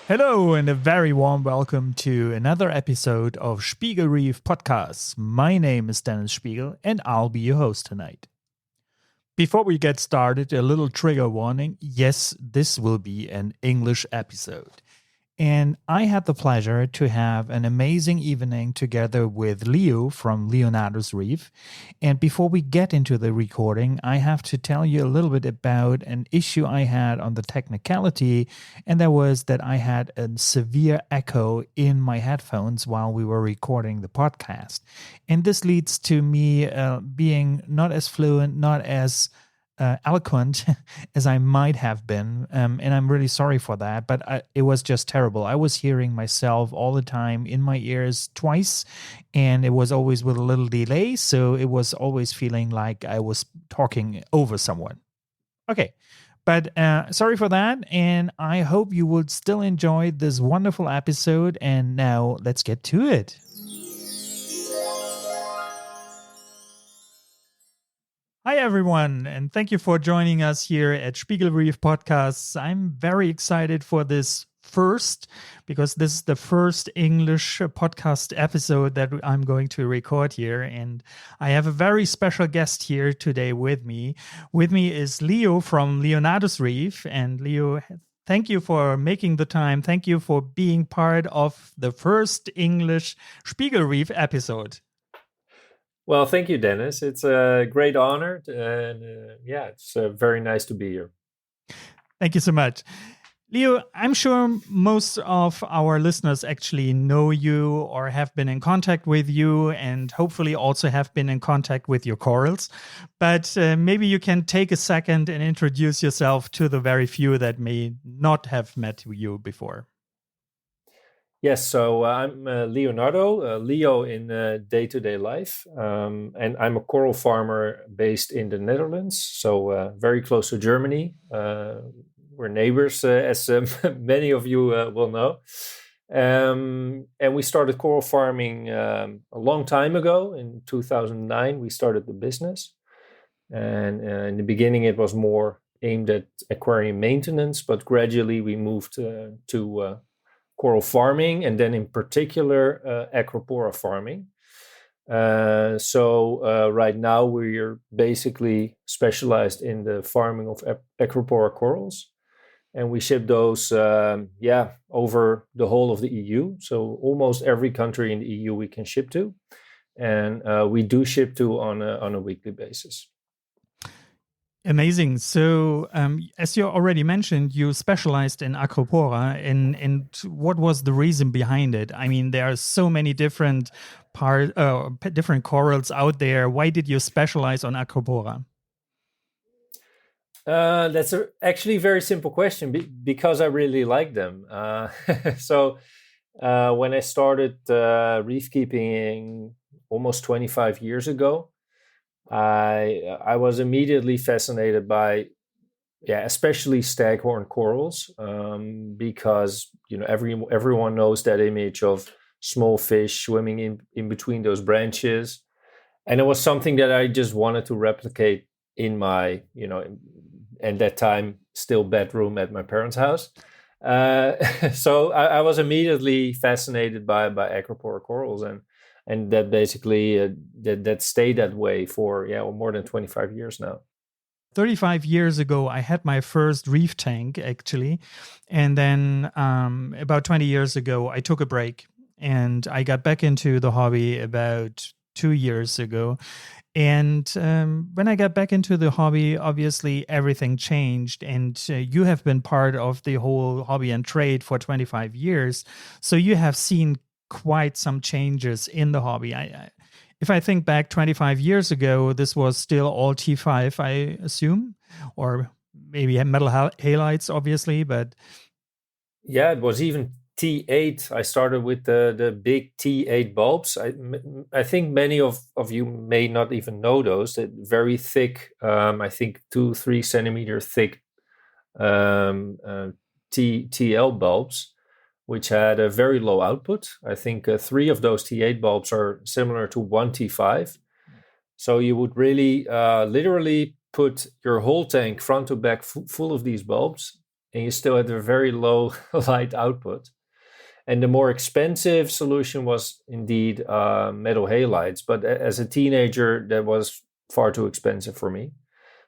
Hello, and a very warm welcome to another episode of SpiegelReef Podcasts. My name is Dennis Spiegel, and I'll be your host tonight. Before we get started, a little trigger warning. Yes, this will be an English episode. And I had the pleasure to have an amazing evening together with Leo from Leonardo's Reef. And before we get into the recording, I have to tell you a little bit about an issue I had on the technicality. And that was that I had a severe echo in my headphones while we were recording the podcast. And this leads to me being not as fluent, not as eloquent as I might have been. And I'm really sorry for that, but it was just terrible. I was hearing myself all the time in my ears twice, and it was always with a little delay. So it was always feeling like I was talking over someone. Okay. But sorry for that. And I hope you will still enjoy this wonderful episode. And now let's get to it. Hi, everyone, and thank you for joining us here at SpiegelReef Podcasts. I'm very excited for this first, because this is the first English podcast episode that I'm going to record here. And I have a very special guest here today with me. With me is Leo from Leonardo's Reef. And Leo, thank you for making the time. Thank you for being part of the first English SpiegelReef episode. Well, thank you, Dennis. It's a great honor. And it's very nice to be here. Thank you so much. Leo, I'm sure most of our listeners actually know you or have been in contact with you, and hopefully also have been in contact with your corals. But maybe you can take a second and introduce yourself to the very few that may not have met you before. Yes, so I'm Leonardo, Leo in day-to-day life, and I'm a coral farmer based in the Netherlands, so very close to Germany. We're neighbors, as many of you will know. And we started coral farming a long time ago. In 2009, we started the business. And in the beginning, it was more aimed at aquarium maintenance, but gradually we moved to coral farming, and then in particular Acropora farming. So right now we're basically specialized in the farming of Acropora corals, and we ship those over the whole of the EU. So almost every country in the EU we can ship to, and we do ship to on a weekly basis. Amazing. So, as you already mentioned, you specialized in Acropora, and what was the reason behind it? I mean, there are so many different different corals out there. Why did you specialize on Acropora? That's actually a very simple question, because I really like them. So when I started reef keeping almost 25 years ago, I was immediately fascinated by, especially staghorn corals, because everyone knows that image of small fish swimming in between those branches, and it was something that I just wanted to replicate in my, at that time still bedroom at my parents' house. So I was immediately fascinated by Acropora corals, and that basically that stayed that way for more than 25 years now. 35 years ago, I had my first reef tank, actually. And then about 20 years ago, I took a break and I got back into the hobby about 2 years ago. And when I got back into the hobby, obviously everything changed. And you have been part of the whole hobby and trade for 25 years. So you have seen quite some changes in the hobby. If I think back 25 years ago, this was still all T5, I assume, or maybe metal halides, obviously, but yeah, it was even T8. I started with the big T8 bulbs. I think many of you may not even know those. That very thick, I think 2-3 centimeter thick TL bulbs, which had a very low output. I think 3 of those T8 bulbs are similar to 1 T5. So you would really literally put your whole tank front to back full of these bulbs, and you still had a very low light output. And the more expensive solution was indeed metal halides. But as a teenager, that was far too expensive for me.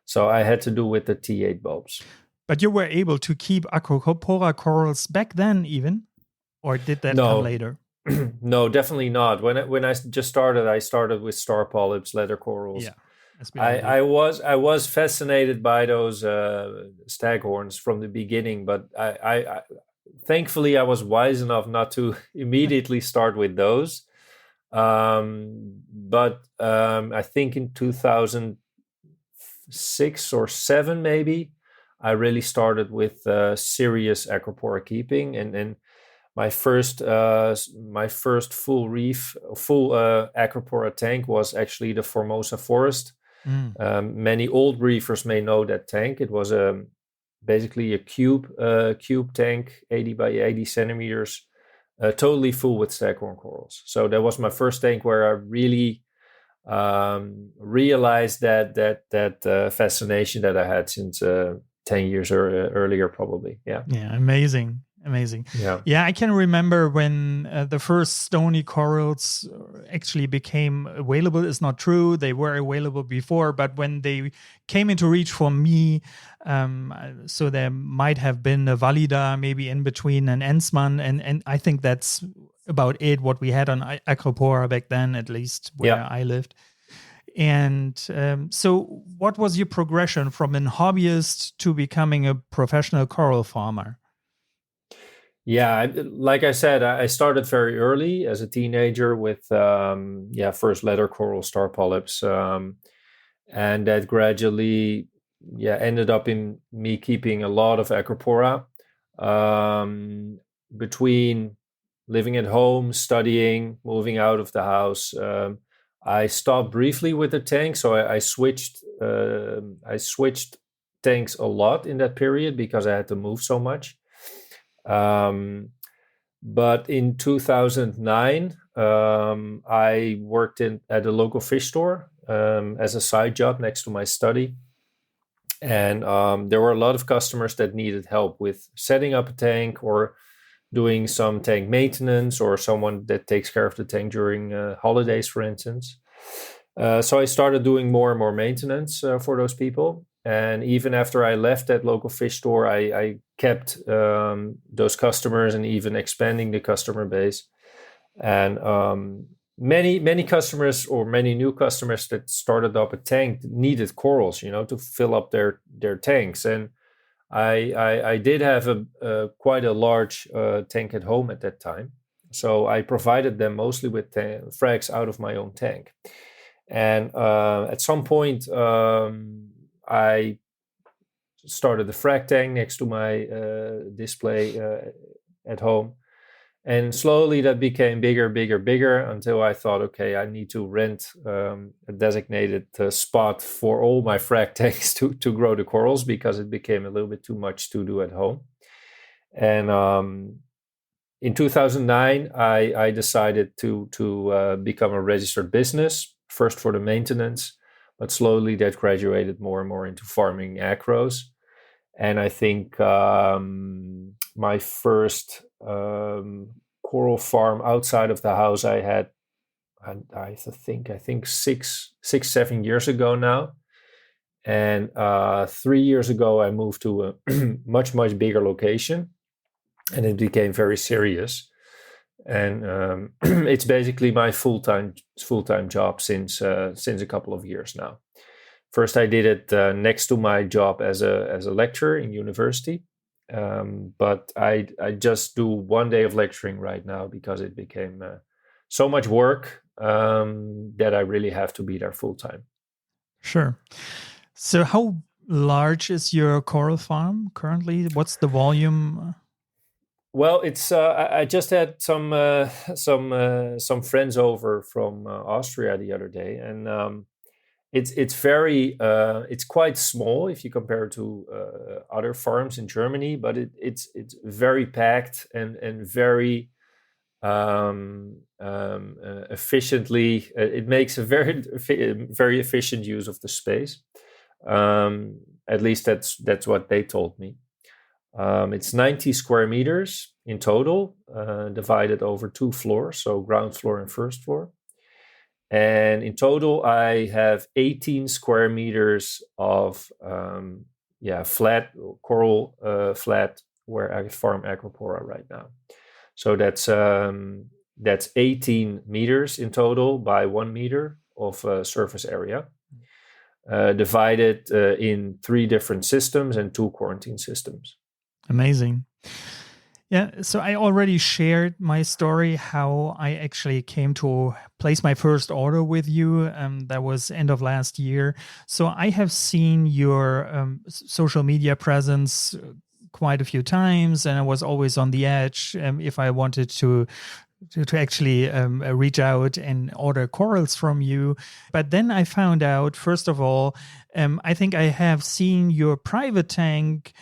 So I had to do with the T8 bulbs. But you were able to keep Acropora corals back then even? Or did that come later? No, definitely not. When I just started, I started with star polyps, leather corals. Yeah. I was fascinated by those staghorns from the beginning, but I thankfully I was wise enough not to immediately start with those. But I think in 2006 or 7 maybe, I really started with serious Acropora keeping, and my first full Acropora tank was actually the Formosa Forest. Many old reefers may know that tank. It was basically a cube tank, 80 by 80 centimeters, totally full with staghorn corals. So that was my first tank where I really realized that fascination that I had since 10 years earlier, probably. Yeah. Amazing. Yeah, I can remember when the first stony corals actually became available. It's not true, they were available before, but when they came into reach for me, so there might have been a valida maybe in between an Ensman, and I think that's about it what we had on Acropora back then, at least where I lived. And so what was your progression from a hobbyist to becoming a professional coral farmer? Yeah, like I said, I started very early as a teenager with first leather coral star polyps, and that gradually ended up in me keeping a lot of Acropora. Between living at home, studying, moving out of the house, I stopped briefly with the tank, so I switched tanks a lot in that period because I had to move so much. But in 2009, I worked at a local fish store as a side job next to my study. And there were a lot of customers that needed help with setting up a tank or doing some tank maintenance, or someone that takes care of the tank during holidays, for instance. So I started doing more and more maintenance for those people. And even after I left that local fish store, I kept those customers and even expanding the customer base. And many customers, or many new customers that started up a tank, needed corals, to fill up their tanks. And I did have quite a large tank at home at that time. So I provided them mostly with frags out of my own tank. And at some point, I started the frag tank next to my display at home. And slowly that became bigger until I thought, okay, I need to rent a designated spot for all my frag tanks to grow the corals, because it became a little bit too much to do at home. And in 2009, I decided to become a registered business, first for the maintenance, but slowly that graduated more and more into farming acros. And I think my first coral farm outside of the house I had, I think 7 years ago now. And 3 years ago, I moved to a much bigger location, and it became very serious. And it's basically my full-time job since a couple of years now. First, I did it next to my job as a lecturer in university, but I just do 1 day of lecturing right now because it became so much work that I really have to be there full time. Sure. So, how large is your coral farm currently? What's the volume? Well, it's I just had some friends over from Austria the other day, and it's quite small if you compare it to other farms in Germany, but it's very packed and very efficiently. It makes a very efficient use of the space. At least that's what they told me. It's 90 square meters in total, divided over 2 floors, so ground floor and first floor. And in total, I have 18 square meters of flat coral flat where I farm Acropora right now. So that's 18 meters in total by 1 meter of surface area, divided in 3 different systems and 2 quarantine systems. Amazing. Yeah, so I already shared my story, how I actually came to place my first order with you. That was end of last year. So I have seen your social media presence quite a few times, and I was always on the edge if I wanted to actually reach out and order corals from you. But then I found out, first of all, I think I have seen your private tank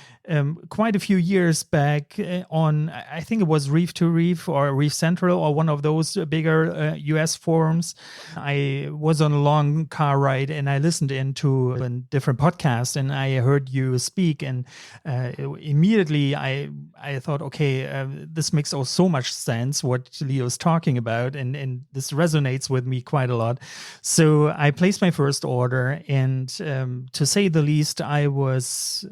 quite a few years back on, I think it was Reef to Reef or Reef Central or one of those bigger US forums. I was on a long car ride and I listened into a different podcast and I heard you speak, and immediately I thought, okay, this makes so much sense what Leo's talking about, and this resonates with me quite a lot. So I placed my first order, and to say the least, I was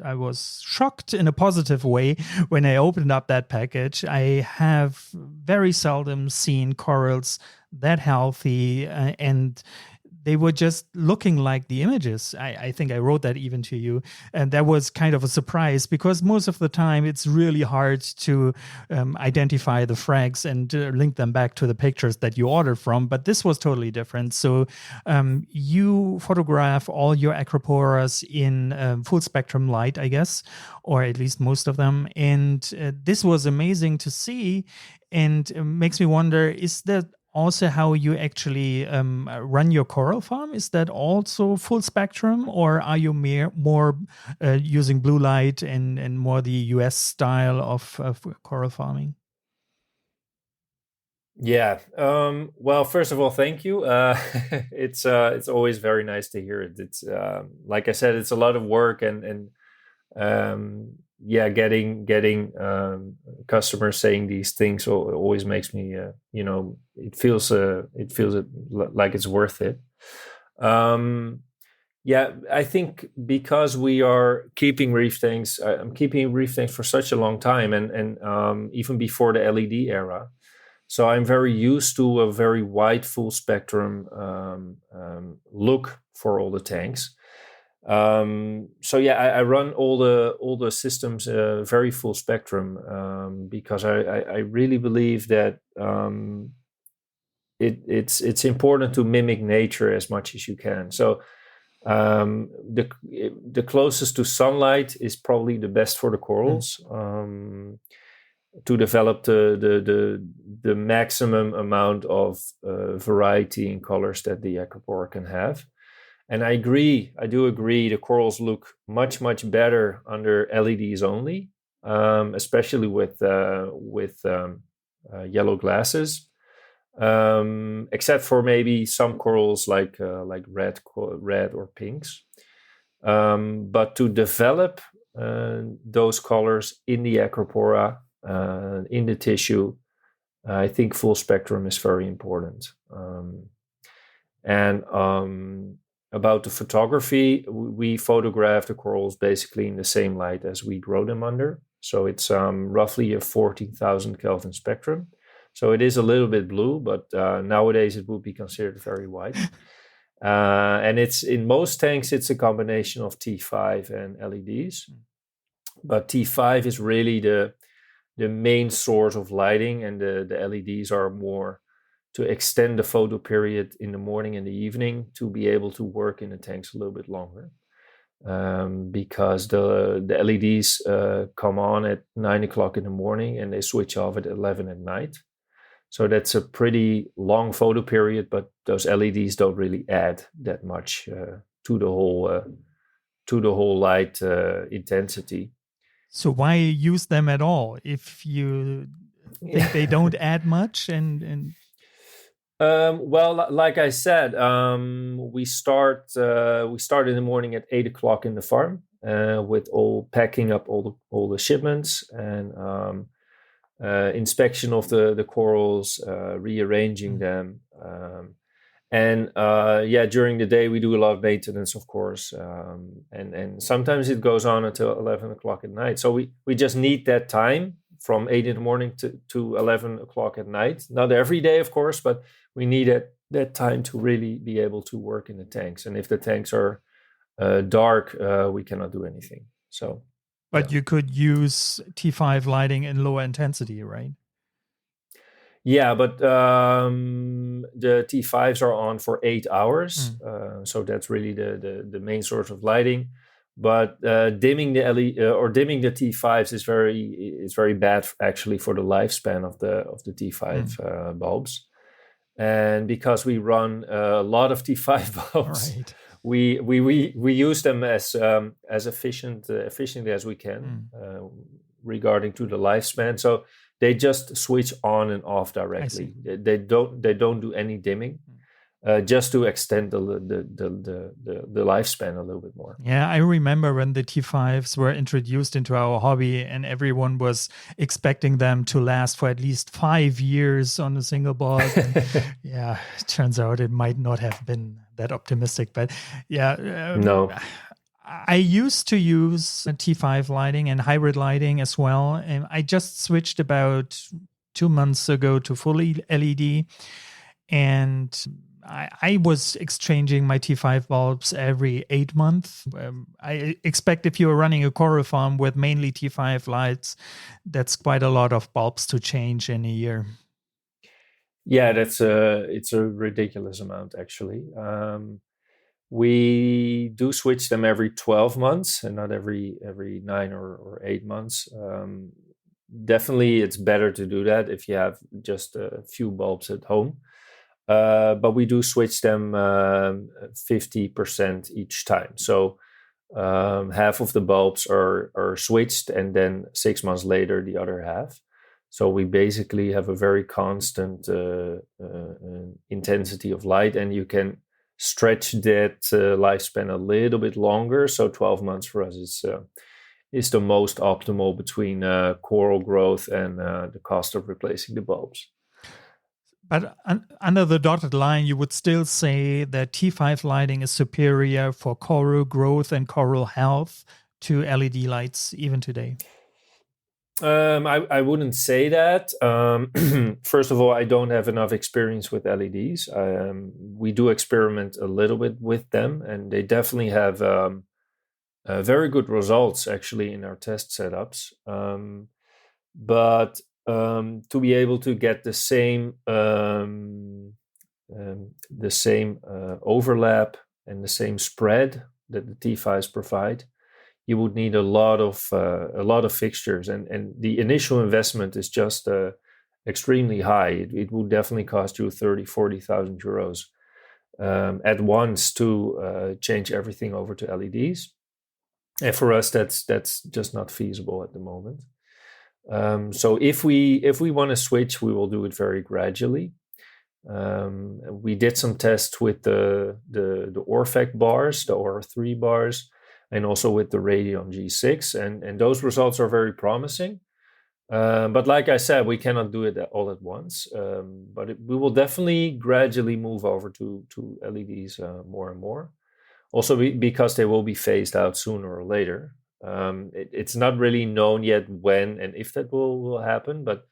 shocked in a positive way when I opened up that package. I have very seldom seen corals that healthy, and they were just looking like the images. I think I wrote that even to you. And that was kind of a surprise because most of the time it's really hard to identify the frags and link them back to the pictures that you ordered from. But this was totally different. So you photograph all your Acroporas in full spectrum light, I guess, or at least most of them. And this was amazing to see, and makes me wonder, is that also how you actually run your coral farm? Is that also full spectrum, or are you more using blue light and more the US style of coral farming? Yeah. Well, first of all, thank you. It's always very nice to hear it. It's like I said, it's a lot of work, and getting customers saying these things always makes me it feels like it's worth it. I think because we are keeping reef tanks, I'm keeping reef tanks for such a long time, and even before the LED era. So I'm very used to a very wide, full spectrum look for all the tanks. I run all the systems very full spectrum because I really believe that it's important to mimic nature as much as you can. So the closest to sunlight is probably the best for the corals. To develop the maximum amount of variety in colors that the Acropora can have. And I do agree, the corals look much, much better under LEDs only, especially with yellow glasses, except for maybe some corals like red or pinks. But to develop those colors in the Acropora, in the tissue, I think full spectrum is very important. About the photography, we photograph the corals basically in the same light as we grow them under. So it's roughly a 14,000 Kelvin spectrum. So it is a little bit blue, but nowadays it would be considered very white. And it's in most tanks, it's a combination of T5 and LEDs. But T5 is really the main source of lighting, and the LEDs are more to extend the photo period in the morning and the evening to be able to work in the tanks a little bit longer. Because the LEDs come on at 9 o'clock in the morning and they switch off at 11 at night. So that's a pretty long photo period, but those LEDs don't really add that much to the whole light intensity. So why use them at all if you think they don't add much? Well, like I said, we start in the morning at 8 o'clock in the farm, with all packing up all the shipments and inspection of the corals, rearranging them. During the day we do a lot of maintenance, of course, and sometimes it goes on until 11 o'clock at night. So we just need that time from 8 in the morning to 11 o'clock at night. Not every day, of course, but we need that time to really be able to work in the tanks. And if the tanks are dark, we cannot do anything. So, but you could use T5 lighting in lower intensity, right? Yeah, but the T5s are on for 8 hours, so that's really the main source of lighting. But dimming the LED or dimming the T5s is very bad actually for the lifespan of the T5 bulbs. And because we run a lot of T5 bulbs, right, we use them as efficiently as we can regarding to the lifespan. So they just switch on and off directly. They don't do any dimming, just to extend the lifespan a little bit more. Yeah, I remember when the T5s were introduced into our hobby, and everyone was expecting them to last for at least 5 years on a single bulb. Yeah, it turns out it might not have been that optimistic, but yeah, no. I used to use T5 lighting and hybrid lighting as well. And I just switched about 2 months ago to full LED. And I was exchanging my T5 bulbs every 8 months. I expect if you're running a coral farm with mainly T5 lights, that's quite a lot of bulbs to change in a year. Yeah, it's a ridiculous amount, actually. We do switch them every 12 months and not every 9 or 8 months. Definitely, it's better to do that if you have just a few bulbs at home. But we do switch them 50% each time. So half of the bulbs are switched, and then 6 months later, the other half. So we basically have a very constant intensity of light, and you can stretch that lifespan a little bit longer. So 12 months for us is the most optimal between coral growth and the cost of replacing the bulbs. But under the dotted line, you would still say that T5 lighting is superior for coral growth and coral health to LED lights even today? I wouldn't say that. First of all, I don't have enough experience with LEDs. We do experiment a little bit with them, and they definitely have very good results actually in our test setups. But to be able to get the same overlap and the same spread that the T5s provide, you would need a lot of fixtures, and the initial investment is just extremely high. It would definitely cost you 30,000-40,000 euros at once to change everything over to LEDs. And for us, that's just not feasible at the moment. So if we want to switch, we will do it very gradually. We did some tests with the Orfec bars, the OR3 bars, and also with the Radeon G6, and those results are very promising. But like I said, we cannot do it all at once. But we will definitely gradually move over to LEDs more and more. Also because they will be phased out sooner or later. It's not really known yet when and if that will happen, but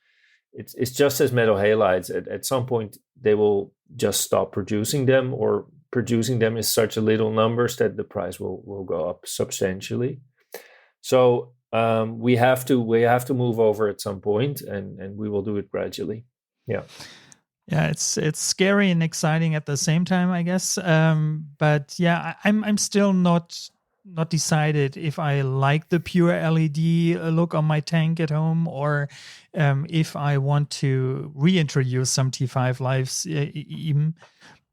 it's just as metal halides. At some point, they will just stop producing them, or producing them in such a little numbers that the price will go up substantially. So we have to move over at some point, and we will do it gradually. Yeah. Yeah, it's scary and exciting at the same time, I guess. But yeah, I'm still not decided if I like the pure LED look on my tank at home, or if I want to reintroduce some T5 lives even.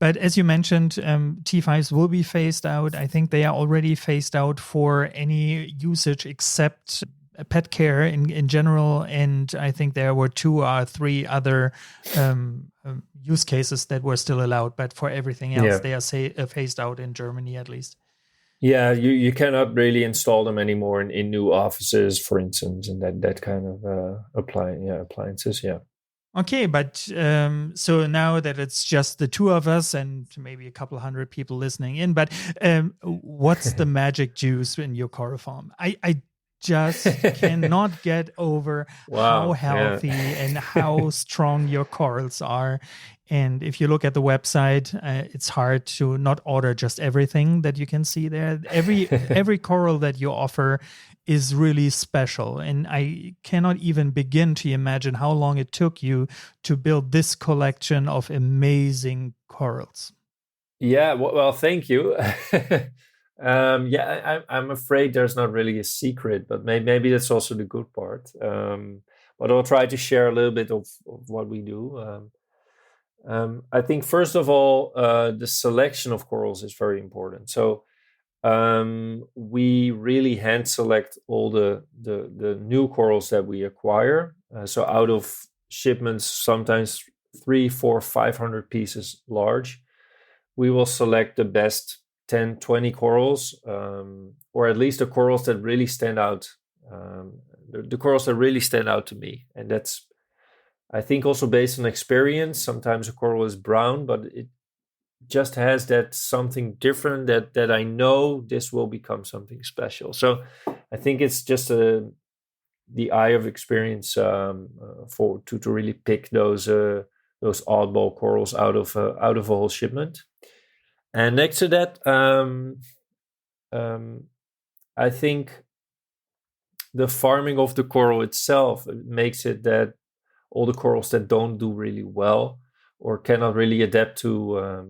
But as you mentioned, T5s will be phased out. I think they are already phased out for any usage except pet care in general. And I think there were 2 or 3 other use cases that were still allowed. But for everything else, they are phased out in Germany at least. Yeah, you cannot really install them anymore in new offices, for instance, and that kind of appliances. Yeah. Okay, but so now that it's just the two of us and maybe a couple hundred people listening in, but what's the magic juice in your coral farm? I just cannot get over how Wow. Yeah. healthy and how strong your corals are. And if you look at the website, it's hard to not order just everything that you can see there. Every coral that you offer is really special. And I cannot even begin to imagine how long it took you to build this collection of amazing corals. Yeah. Well, thank you. Yeah, I'm afraid there's not really a secret, but maybe that's also the good part. But I'll try to share a little bit of what we do. I think first of all, the selection of corals is very important. So we really hand select all the new corals that we acquire. So out of shipments, sometimes 3, 4, 500 pieces large, we will select the best 10, 20 corals, or at least the corals that really stand out. The corals that really stand out to me, and that's, I think, also based on experience. Sometimes a coral is brown, but it just has that something different that I know this will become something special. So I think it's just the eye of experience for to really pick those oddball corals out of a whole shipment. And next to that, I think the farming of the coral itself makes it that all the corals that don't do really well or cannot really adapt to a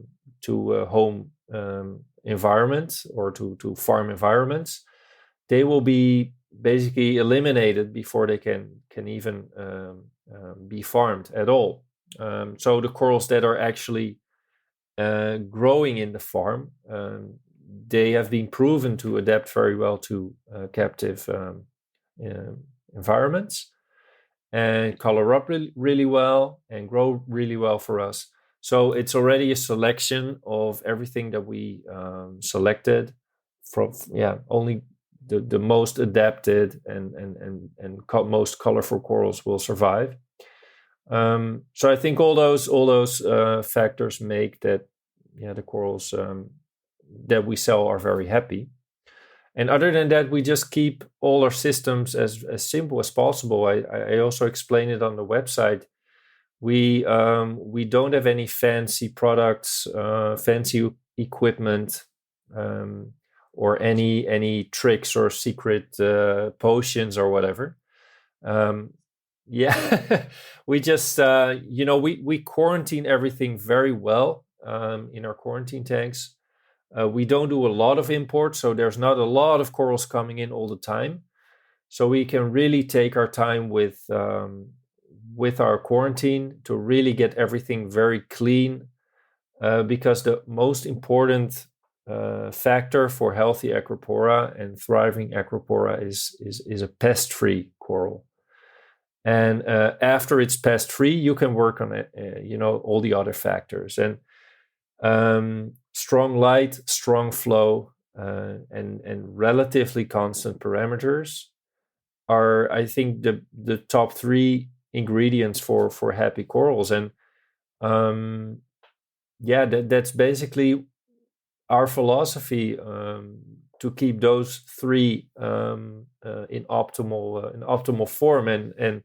home environment or to farm environments, they will be basically eliminated before they can even be farmed at all. So the corals that are actually growing in the farm, they have been proven to adapt very well to captive environments and color up really well and grow really well for us. So it's already a selection of everything that we selected from, only the most adapted and most colorful corals will survive. So I think all those factors make that the corals that we sell are very happy. And other than that, we just keep all our systems as simple as possible. I also explain it on the website. We don't have any fancy products, fancy equipment, or any tricks or secret potions or whatever. We just we quarantine everything very well in our quarantine tanks. We don't do a lot of import, so there's not a lot of corals coming in all the time. So we can really take our time with our quarantine to really get everything very clean, because the most important factor for healthy Acropora and thriving Acropora is a pest-free coral. And after it's pest-free, you can work on it, all the other factors. And strong light, strong flow, and relatively constant parameters are, I think, the top 3 ingredients for happy corals. And that's basically our philosophy, to keep those 3 in optimal form. And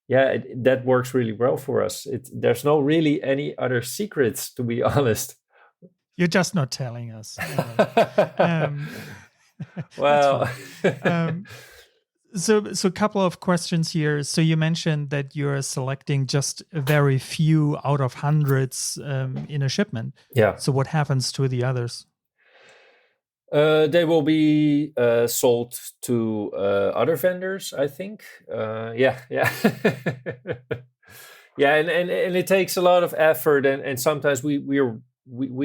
that works really well for us. There's no really any other secrets, to be honest. You're just not telling us. Well, so a couple of questions here. So you mentioned that you're selecting just a very few out of hundreds in a shipment. Yeah. So what happens to the others? They will be sold to other vendors, I think. Yeah. And it takes a lot of effort, and sometimes we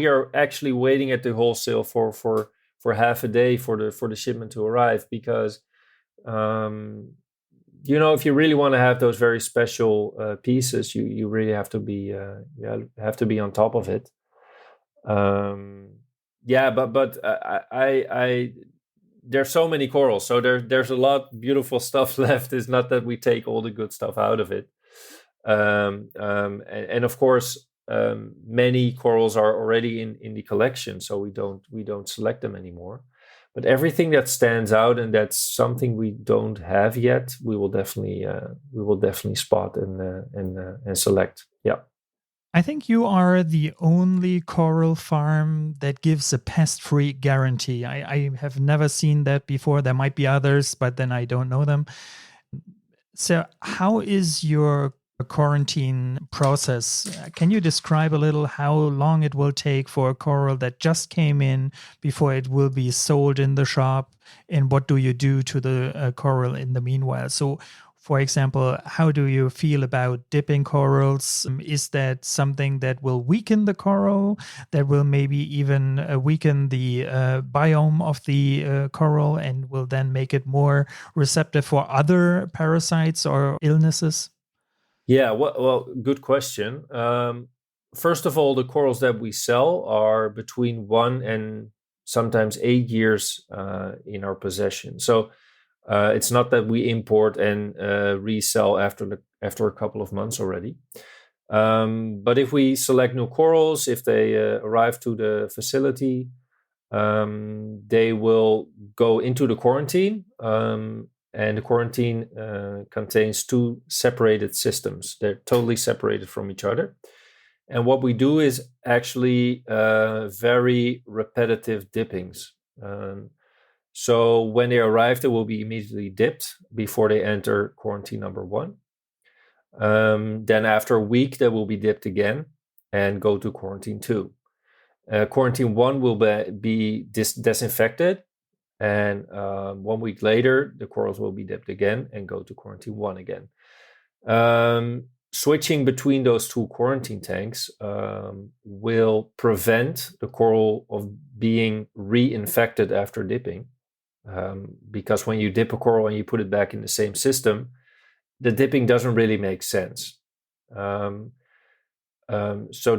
are actually waiting at the wholesale for half a day for the shipment to arrive, because if you really want to have those very special pieces, you really have to be on top of it. Yeah, but I there's so many corals, so there's a lot beautiful stuff left. It's not that we take all the good stuff out of it, and of course, many corals are already in the collection, so we don't select them anymore. But everything that stands out and that's something we don't have yet, we will definitely spot and select. Yeah. I think you are the only coral farm that gives a pest-free guarantee. I have never seen that before. There might be others, but then I don't know them. So, how is your quarantine process? Can you describe a little how long it will take for a coral that just came in before it will be sold in the shop? And what do you do to the coral in the meanwhile? So, for example, how do you feel about dipping corals? Is that something that will weaken the coral, that will maybe even weaken the biome of the coral and will then make it more receptive for other parasites or illnesses? Yeah, well, good question. First of all, the corals that we sell are between 1 and sometimes 8 years in our possession. So it's not that we import and resell after a couple of months already. But if we select new corals, if they arrive to the facility, they will go into the quarantine. And the quarantine contains two separated systems. They're totally separated from each other. And what we do is actually very repetitive dippings. So when they arrive, they will be immediately dipped before they enter quarantine number 1. Then after a week, they will be dipped again and go to quarantine 2. Quarantine 1 will be disinfected. And 1 week later, the corals will be dipped again and go to quarantine 1 again. Switching between those two quarantine tanks will prevent the coral of being reinfected after dipping. Because when you dip a coral and you put it back in the same system, the dipping doesn't really make sense. So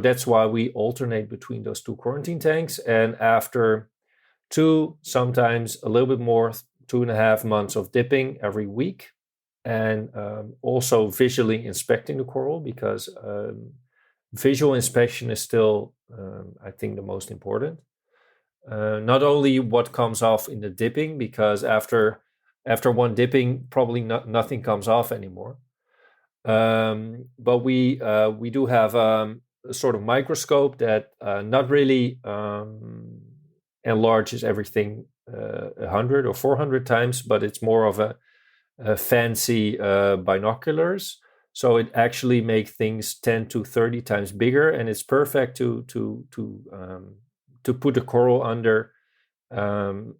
that's why we alternate between those two quarantine tanks. And after 2, sometimes a little bit more, 2.5 months of dipping every week, and also visually inspecting the coral, because visual inspection is still, I think, the most important. Not only what comes off in the dipping, because after one dipping, probably nothing comes off anymore. But we do have a sort of microscope that not really enlarges everything 100 or 400 times, but it's more of a fancy binoculars. So it actually makes things 10 to 30 times bigger, and it's perfect to put the coral under and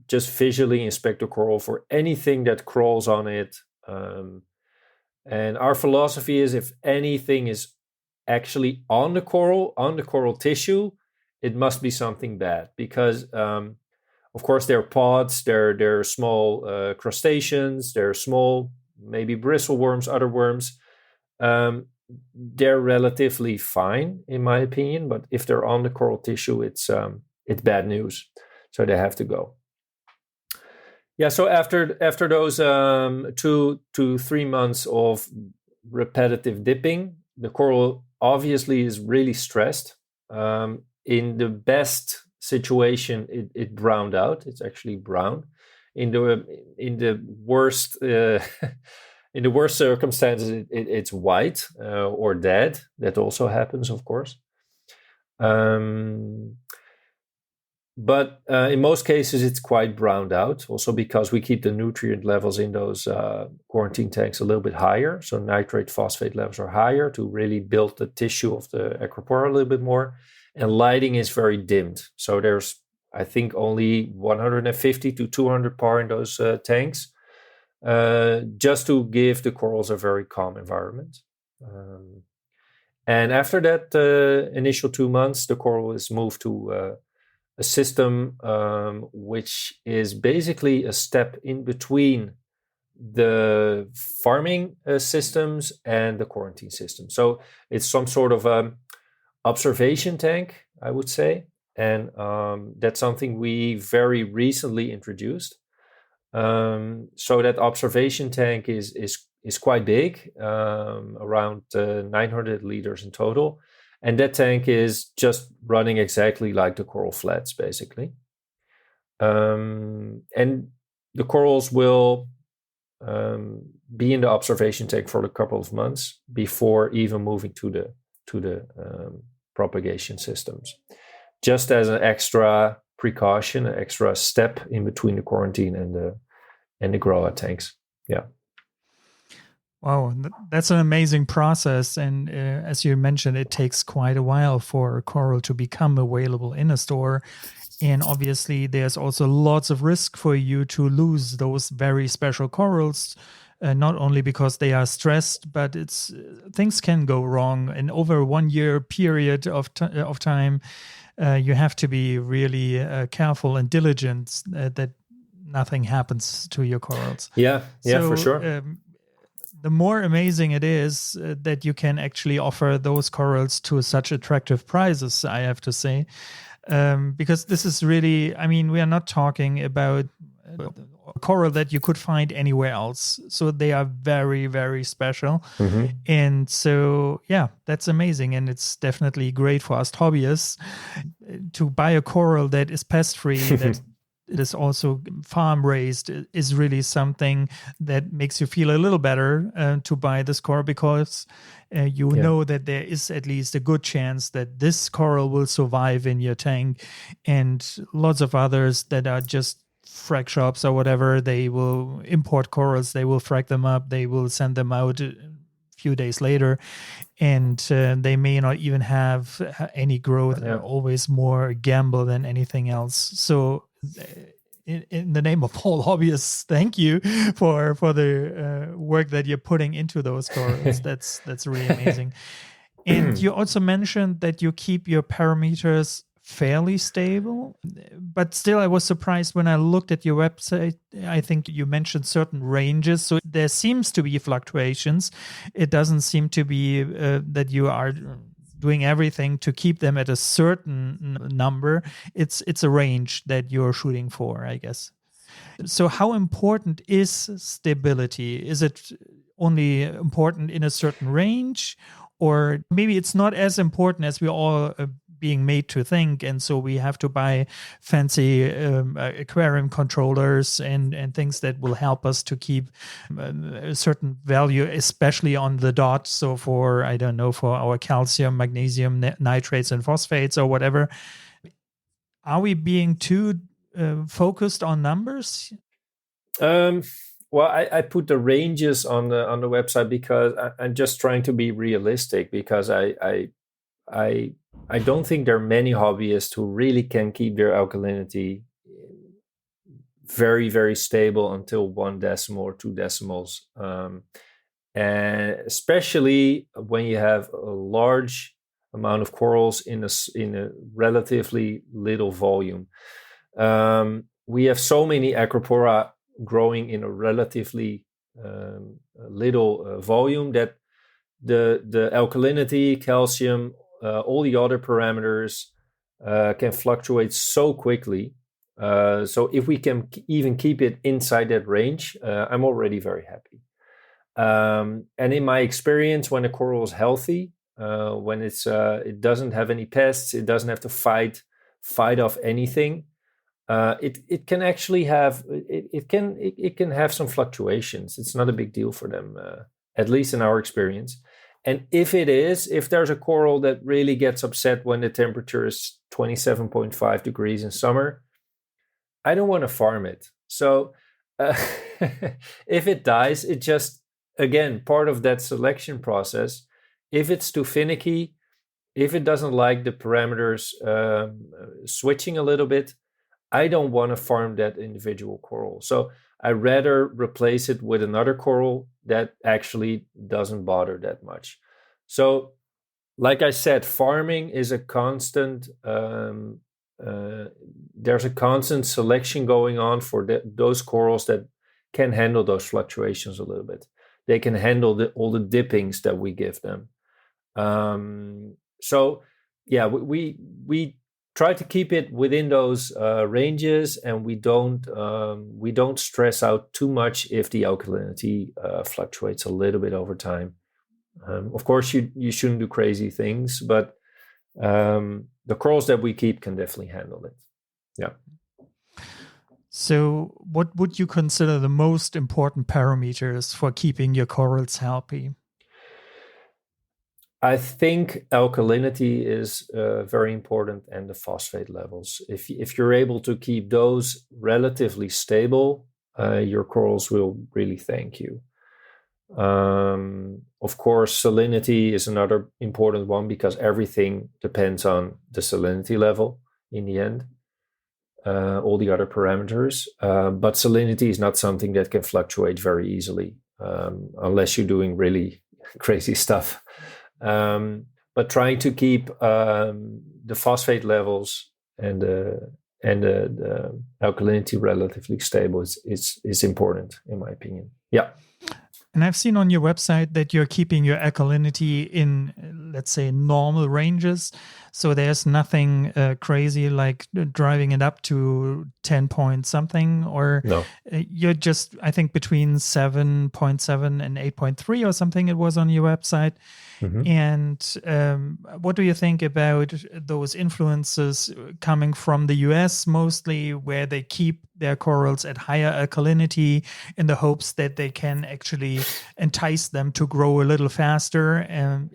just visually inspect the coral for anything that crawls on it. And our philosophy is, if anything is actually on the coral tissue, it must be something bad, because of course they're pods, they're small crustaceans, they're small, maybe bristleworms, other worms. They're relatively fine in my opinion, but if they're on the coral tissue, it's bad news, so they have to go. Yeah, so after those 2 to 3 months of repetitive dipping, the coral obviously is really stressed. In the best situation, it browned out. It's actually brown. In the worst in the worst circumstances, it's white or dead. That also happens, of course. But in most cases, it's quite browned out, also because we keep the nutrient levels in those quarantine tanks a little bit higher. So nitrate, phosphate levels are higher to really build the tissue of the Acropora a little bit more. And lighting is very dimmed. So there's, I think, only 150 to 200 par in those tanks, just to give the corals a very calm environment. And after that initial 2 months, the coral is moved to a system which is basically a step in between the farming systems and the quarantine system. So it's some sort of observation tank, I would say. and that's something we very recently introduced. So that observation tank is quite big, around 900 liters in total, and that tank is just running exactly like the coral flats, basically. And the corals will be in the observation tank for a couple of months before even moving to the propagation systems, just as an extra precaution, an extra step in between the quarantine and the grow out tanks. Yeah. Wow, that's an amazing process. And as you mentioned, it takes quite a while for coral to become available in a store. And obviously, there's also lots of risk for you to lose those very special corals, not only because they are stressed, but it's things can go wrong. And over a 1 year period of time, you have to be really careful and diligent that nothing happens to your corals. Yeah, for sure. The more amazing it is that you can actually offer those corals to such attractive prices, I have to say. Because this is really, I mean, we are not talking about a coral that you could find anywhere else. So they are very, very special. Mm-hmm. And so, yeah, that's amazing. And it's definitely great for us hobbyists to buy a coral that is pest-free, that it is also farm raised, is really something that makes you feel a little better to buy this coral, because you know that there is at least a good chance that this coral will survive in your tank. And lots of others that are just frag shops or whatever, they will import corals, they will frag them up, they will send them out a few days later, and they may not even have any growth. Always more gamble than anything else. So in the name of all hobbyists, thank you for the work that you're putting into those corals. That's really amazing. And you also mentioned that you keep your parameters fairly stable, but still I was surprised when I looked at your website. I think you mentioned certain ranges, so there seems to be fluctuations. It doesn't seem to be that you are doing everything to keep them at a certain number. It's a range that you're shooting for, I guess. So how important is stability? Is it only important in a certain range, or maybe it's not as important as we all being made to think, and so we have to buy fancy aquarium controllers and things that will help us to keep a certain value, especially on the dot. So for, I don't know, for our calcium, magnesium, nitrates and phosphates or whatever, are we being too focused on numbers? Well, I put the ranges on the website because I'm just trying to be realistic, because I don't think there are many hobbyists who really can keep their alkalinity very, very stable until 1 decimal or 2 decimals. And especially when you have a large amount of corals in a relatively little volume. We have so many Acropora growing in a relatively little volume that the alkalinity, calcium, all the other parameters can fluctuate so quickly. So if we can even keep it inside that range, I'm already very happy. And in my experience, when a coral is healthy, when it doesn't have any pests, it doesn't have to fight off anything, it can actually have it can have some fluctuations. It's not a big deal for them, at least in our experience. And if there's a coral that really gets upset when the temperature is 27.5 degrees in summer, I don't want to farm it. So if it dies, it just, again, part of that selection process. If it's too finicky, if it doesn't like the parameters switching a little bit, I don't want to farm that individual coral. So I rather replace it with another coral that actually doesn't bother that much. So, like I said, farming is a constant. There's a constant selection going on for those corals that can handle those fluctuations a little bit. They can handle all the dippings that we give them. So, yeah, we try to keep it within those ranges, and we don't stress out too much if the alkalinity fluctuates a little bit over time. Of course, you shouldn't do crazy things, but the corals that we keep can definitely handle it. Yeah. So what would you consider the most important parameters for keeping your corals healthy? I think alkalinity is very important, and the phosphate levels. If you're able to keep those relatively stable, your corals will really thank you. Of course, salinity is another important one, because everything depends on the salinity level in the end, all the other parameters. But salinity is not something that can fluctuate very easily, unless you're doing really crazy stuff. But trying to keep the phosphate levels and the alkalinity relatively stable is important, in my opinion. Yeah. And I've seen on your website that you're keeping your alkalinity in, let's say, normal ranges. So there's nothing crazy like driving it up to 10 point something, or No. You're just, I think, between 7.7 and 8.3 or something it was on your website. Mm-hmm. And what do you think about those influences coming from the US mostly, where they keep their corals at higher alkalinity in the hopes that they can actually entice them to grow a little faster?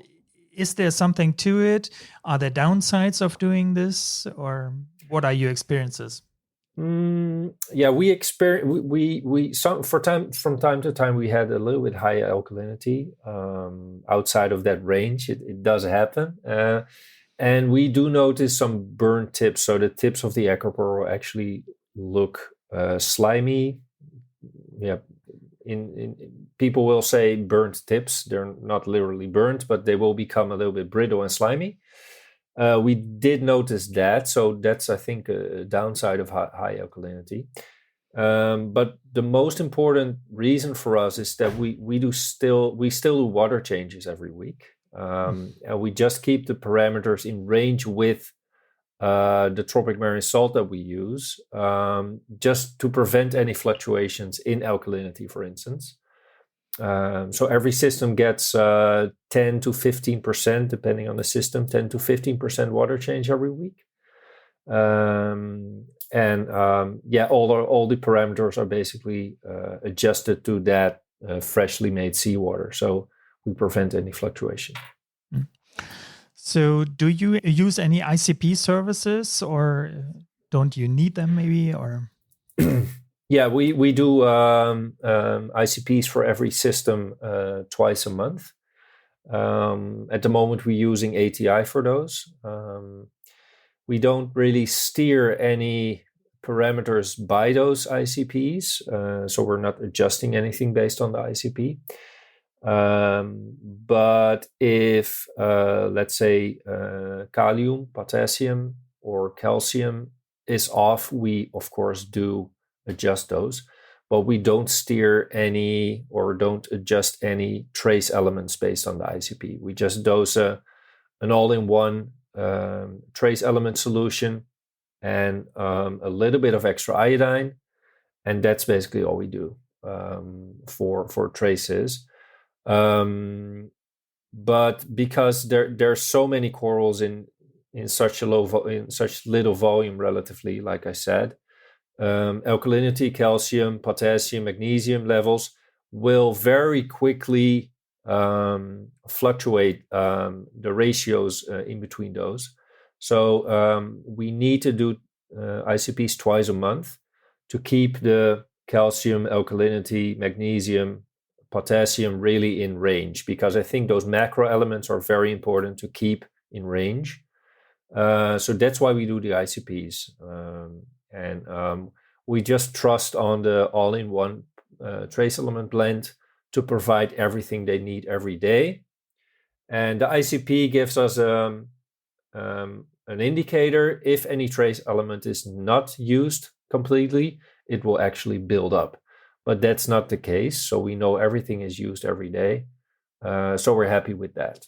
Is there something to it? Are there downsides of doing this, or what are your experiences? Yeah, we experience from time to time we had a little bit higher alkalinity outside of that range. It does happen, and we do notice some burnt tips. So the tips of the Acropora actually look slimy. Yeah, in people will say burnt tips. They're not literally burnt, but they will become a little bit brittle and slimy. We did notice that, so that's, I think, a downside of high alkalinity. But the most important reason for us is that we still do water changes every week, and we just keep the parameters in range with the tropic marine salt that we use, just to prevent any fluctuations in alkalinity, for instance. So every system gets 10 to 15%, depending on the system, 10 to 15% water change every week. All the parameters are basically adjusted to that freshly made seawater. So we prevent any fluctuation. So do you use any ICP services, or don't you need them maybe, or? Yeah, we do ICPs for every system twice a month. At the moment, we're using ATI for those. We don't really steer any parameters by those ICPs, so we're not adjusting anything based on the ICP. But if, let's say, kalium, potassium, or calcium is off, we, of course, do adjust those, but we don't steer any or don't adjust any trace elements based on the ICP. We just dose an all-in-one trace element solution and a little bit of extra iodine, and that's basically all we do for traces. But because there's so many corals in such little volume relatively, like I said, alkalinity, calcium, potassium, magnesium levels will very quickly fluctuate, the ratios in between those. So we need to do ICPs twice a month to keep the calcium, alkalinity, magnesium, potassium really in range, because I think those macro elements are very important to keep in range. So that's why we do the ICPs. And we just trust on the all-in-one trace element blend to provide everything they need every day. And the ICP gives us an indicator. If any trace element is not used completely, it will actually build up. But that's not the case. So we know everything is used every day. So we're happy with that.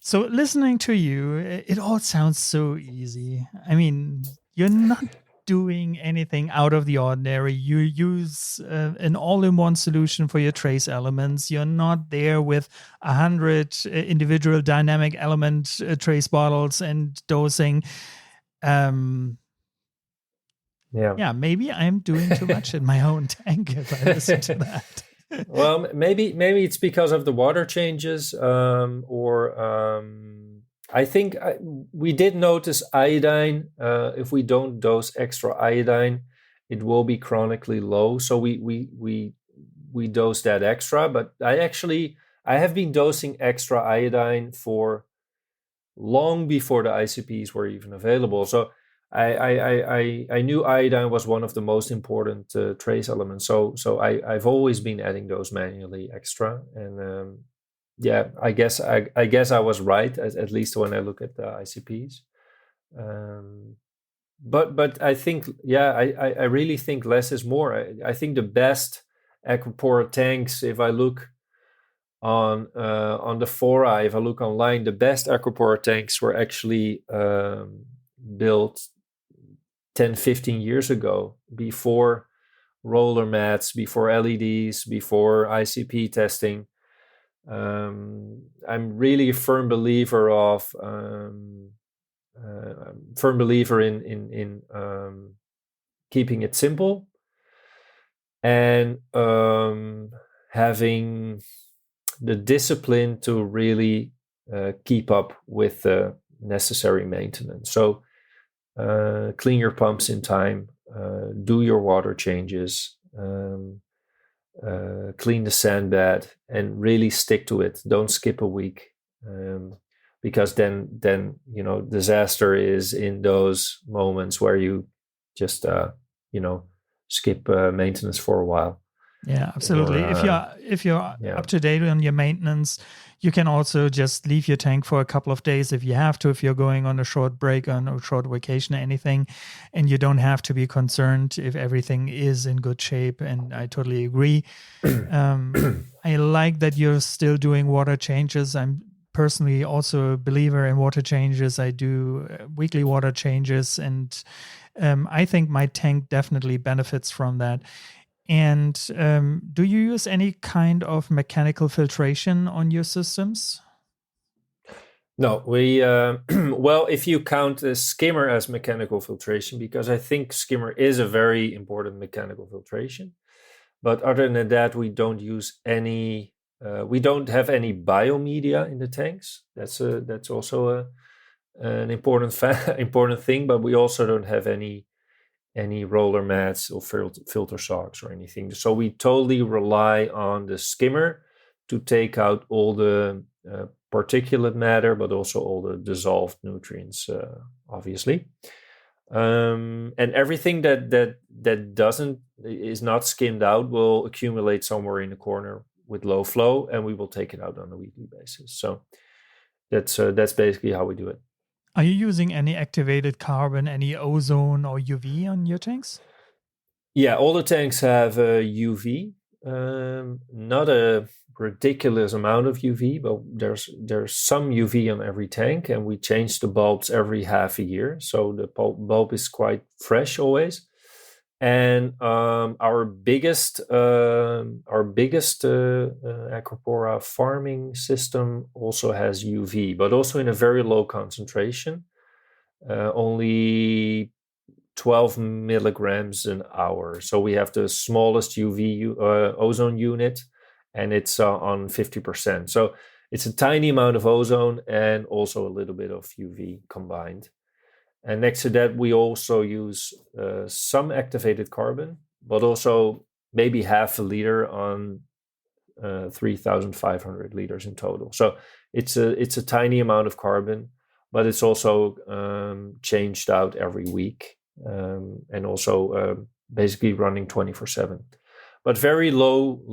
So listening to you, it all sounds so easy. I mean, you're not doing anything out of the ordinary. You use an all-in-one solution for your trace elements. You're not there with 100 individual dynamic element trace bottles and dosing. Yeah, maybe I'm doing too much in my own tank if I listen to that. Well, maybe it's because of the water changes, I think we did notice iodine. If we don't dose extra iodine, it will be chronically low. So we dose that extra. But I have been dosing extra iodine for long before the ICPs were even available. So I knew iodine was one of the most important trace elements. So I've always been adding those manually extra. And yeah, I guess I was right, at least when I look at the ICPs. But I think, yeah, I really think less is more. I think the best Acropora tanks, if I look on the fora, if I look online, the best Acropora tanks were actually built 10, 15 years ago, before roller mats, before LEDs, before ICP testing. I'm really a firm believer in keeping it simple and having the discipline to really keep up with the necessary maintenance. So clean your pumps in time, do your water changes, clean the sand bed, and really stick to it. Don't skip a week, because then disaster is in those moments where you just skip maintenance for a while. Yeah, absolutely. If you're up to date on your maintenance, you can also just leave your tank for a couple of days if you have to, if you're going on a short break, on a short vacation, anything, and you don't have to be concerned if everything is in good shape. And I totally agree. I like that you're still doing water changes. I'm personally also a believer in water changes. I do weekly water changes, and I think my tank definitely benefits from that. And do you use any kind of mechanical filtration on your systems? No, we well, if you count a skimmer as mechanical filtration, because I think skimmer is a very important mechanical filtration. But other than that, we don't use any. We don't have any biomedia in the tanks. That's also an important important thing. But we also don't have any roller mats or filter socks or anything. So we totally rely on the skimmer to take out all the particulate matter, but also all the dissolved nutrients, obviously. And everything that is not skimmed out will accumulate somewhere in the corner with low flow, and we will take it out on a weekly basis. So that's basically how we do it. Are you using any activated carbon, any ozone or UV on your tanks? Yeah, all the tanks have UV. Not a ridiculous amount of UV, but there's some UV on every tank, and we change the bulbs every half a year, so the bulb is quite fresh always. And our biggest Acropora farming system also has UV, but also in a very low concentration, only 12 milligrams an hour. So we have the smallest UV ozone unit, and it's on 50%. So it's a tiny amount of ozone and also a little bit of UV combined. And next to that, we also use some activated carbon, but also maybe half a liter on 3,500 liters in total. So it's a tiny amount of carbon, but it's also changed out every week, and also basically running 24/7. But very low,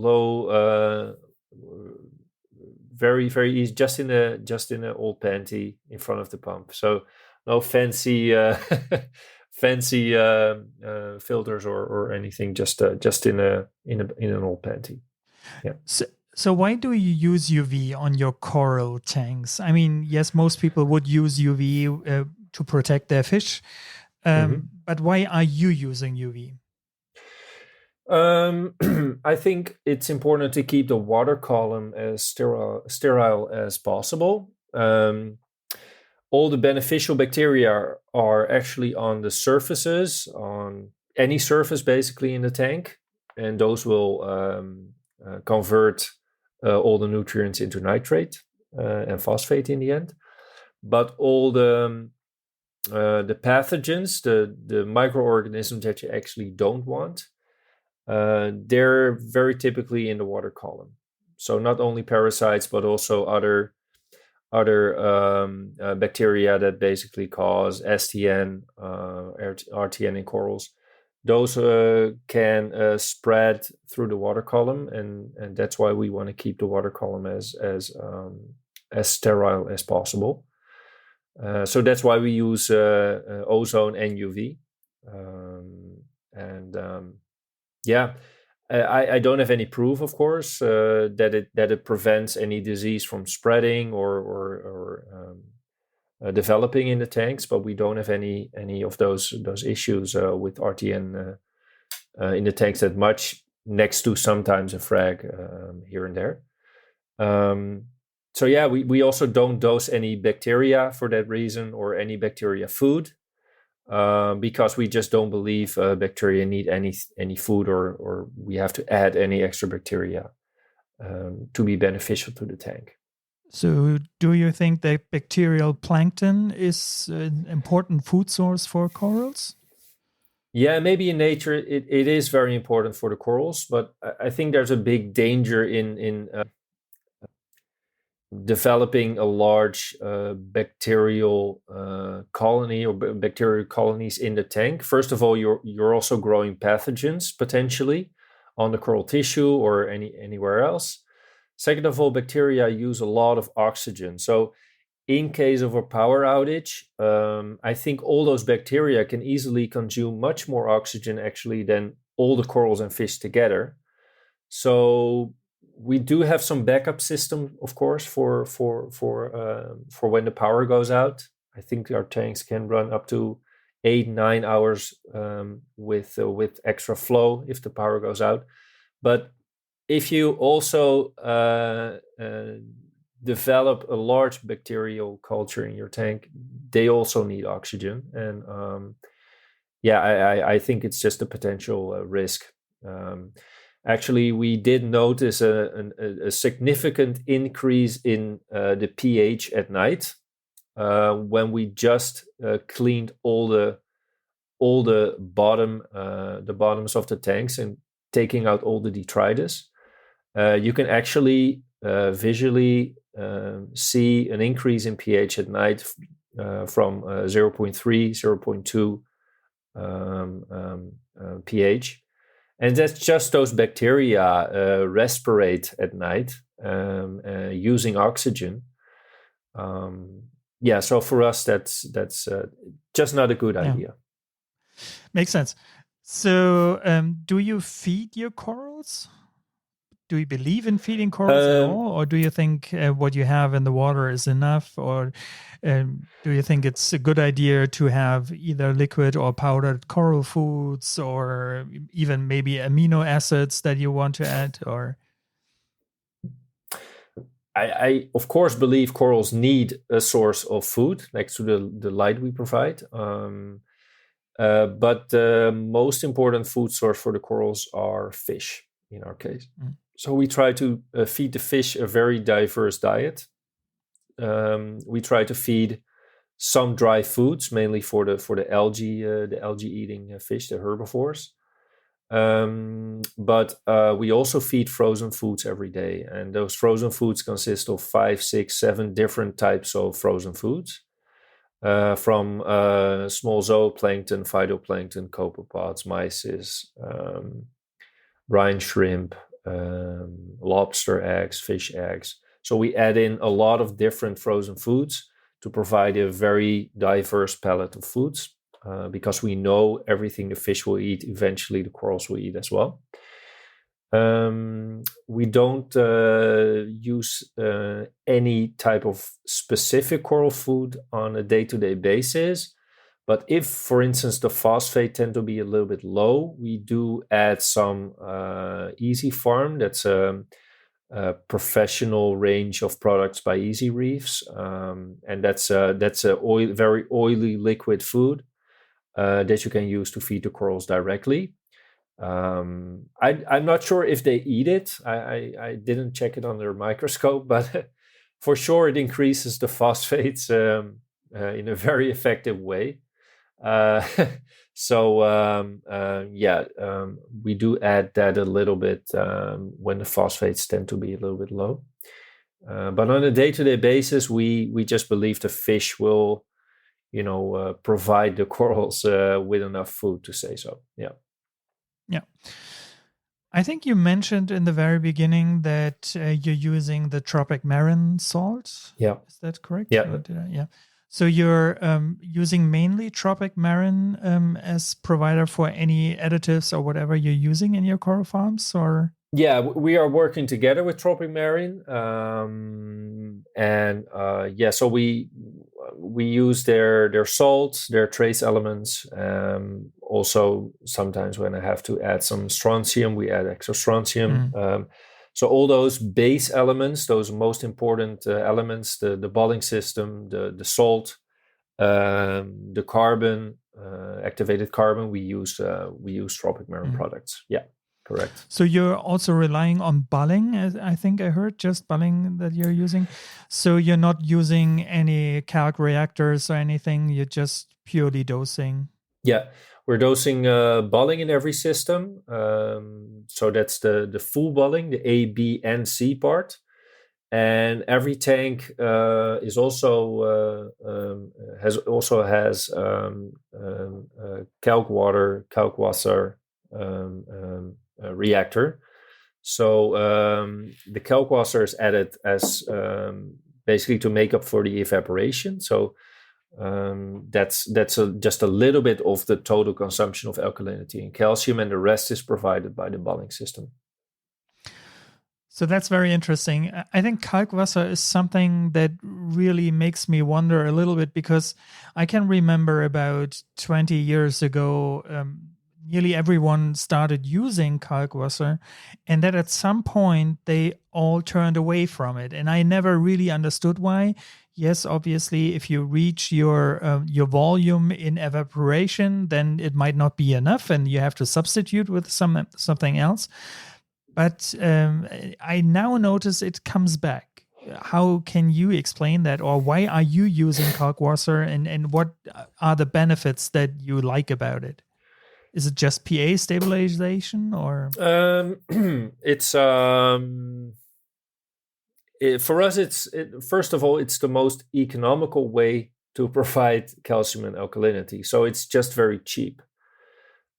very very easy, just in a old panty in front of the pump. So no fancy filters or anything. Just in an old panty. Yeah. So why do you use UV on your coral tanks? I mean, yes, most people would use UV to protect their fish, but why are you using UV? I think it's important to keep the water column as sterile as possible. All the beneficial bacteria are actually on the surfaces, on any surface basically in the tank, and those will convert all the nutrients into nitrate and phosphate in the end. But all the pathogens, the microorganisms that you actually don't want, they're very typically in the water column. So not only parasites, but also other bacteria that basically cause STN, RTN in corals. Those can spread through the water column, and that's why we want to keep the water column as sterile as possible. So that's why we use ozone and UV. I don't have any proof, of course, that it prevents any disease from spreading or developing in the tanks, but we don't have any of those issues with RTN in the tanks that much, next to sometimes a frag here and there. We also don't dose any bacteria for that reason, or any bacteria food. Because we just don't believe bacteria need any food, or we have to add any extra bacteria to be beneficial to the tank. So do you think that bacterial plankton is an important food source for corals? Yeah, maybe in nature it is very important for the corals, but I think there's a big danger in developing a large bacterial colony or bacterial colonies in the tank. First of all, you're also growing pathogens potentially on the coral tissue or anywhere else. Second of all, bacteria use a lot of oxygen. So in case of a power outage, I think all those bacteria can easily consume much more oxygen actually than all the corals and fish together. So we do have some backup system, of course, for when the power goes out. I think our tanks can run up to 8-9 hours with extra flow if the power goes out. But if you also develop a large bacterial culture in your tank, they also need oxygen, and I think it's just a potential risk. Actually, we did notice a significant increase in the pH at night when we just cleaned all the bottoms of the tanks and taking out all the detritus. You can actually visually see an increase in pH at night from 0.3, 0.2 pH. And that's just those bacteria respirate at night using oxygen. So for us, that's just not a good idea. Makes sense. So do you feed your corals? Do you believe in feeding corals at all? Or do you think what you have in the water is enough? Or do you think it's a good idea to have either liquid or powdered coral foods, or even maybe amino acids that you want to add? Or I of course believe corals need a source of food next to the light we provide. But the most important food source for the corals are fish in our case. So we try to feed the fish a very diverse diet. We try to feed some dry foods, mainly for the algae eating fish, the herbivores. But we also feed frozen foods every day, and those frozen foods consist of 5, 6, 7 different types of frozen foods, from small zooplankton, phytoplankton, copepods, mysis, brine shrimp, lobster eggs, fish eggs. So we add in a lot of different frozen foods to provide a very diverse palette of foods, because we know everything the fish will eat, eventually the corals will eat as well. We don't use any type of specific coral food on a day-to-day basis. But if, for instance, the phosphate tend to be a little bit low, we do add some Easy Farm. That's a professional range of products by Easy Reefs, and that's a very oily liquid food that you can use to feed the corals directly. I'm not sure if they eat it. I didn't check it under a microscope, but for sure it increases the phosphates in a very effective way. We do add that a little bit when the phosphates tend to be a little bit low. But on a day-to-day basis, we just believe the fish will, provide the corals with enough food to say so. Yeah. Yeah. I think you mentioned in the very beginning that you're using the tropic marine salt. Yeah. Is that correct? Yeah. Yeah. So you're using mainly tropic marine as provider for any additives or whatever you're using in your coral farms, or? Yeah, we are working together with Tropic Marine, so we use their salts, their trace elements. Also, sometimes when I have to add some strontium, we add extra strontium. So all those base elements, those most important elements, the bulling system, the salt, the carbon, activated carbon, we use Tropic Marine products. Yeah. Correct. So you're also relying on bulling, as I think I heard, just bulling that you're using. So you're not using any calc reactors or anything. You're just purely dosing. Yeah, we're dosing bulling in every system. So that's the full bulling, the A, B, and C part. And every tank is also has calc wasser reactor. So the calc wasser is added as basically to make up for the evaporation. So that's just a little bit of the total consumption of alkalinity and calcium, and the rest is provided by the bulling system. So that's very interesting. I think Kalkwasser is something that really makes me wonder a little bit, because I can remember about 20 years ago, nearly everyone started using Kalkwasser, and that at some point they all turned away from it. And I never really understood why. Yes, obviously, if you reach your volume in evaporation, then it might not be enough, and you have to substitute with something else. But I now notice it comes back. How can you explain that, or why are you using Kalkwasser, and what are the benefits that you like about it? Is it just pH stabilization, or? For us, first of all, it's the most economical way to provide calcium and alkalinity. So it's just very cheap.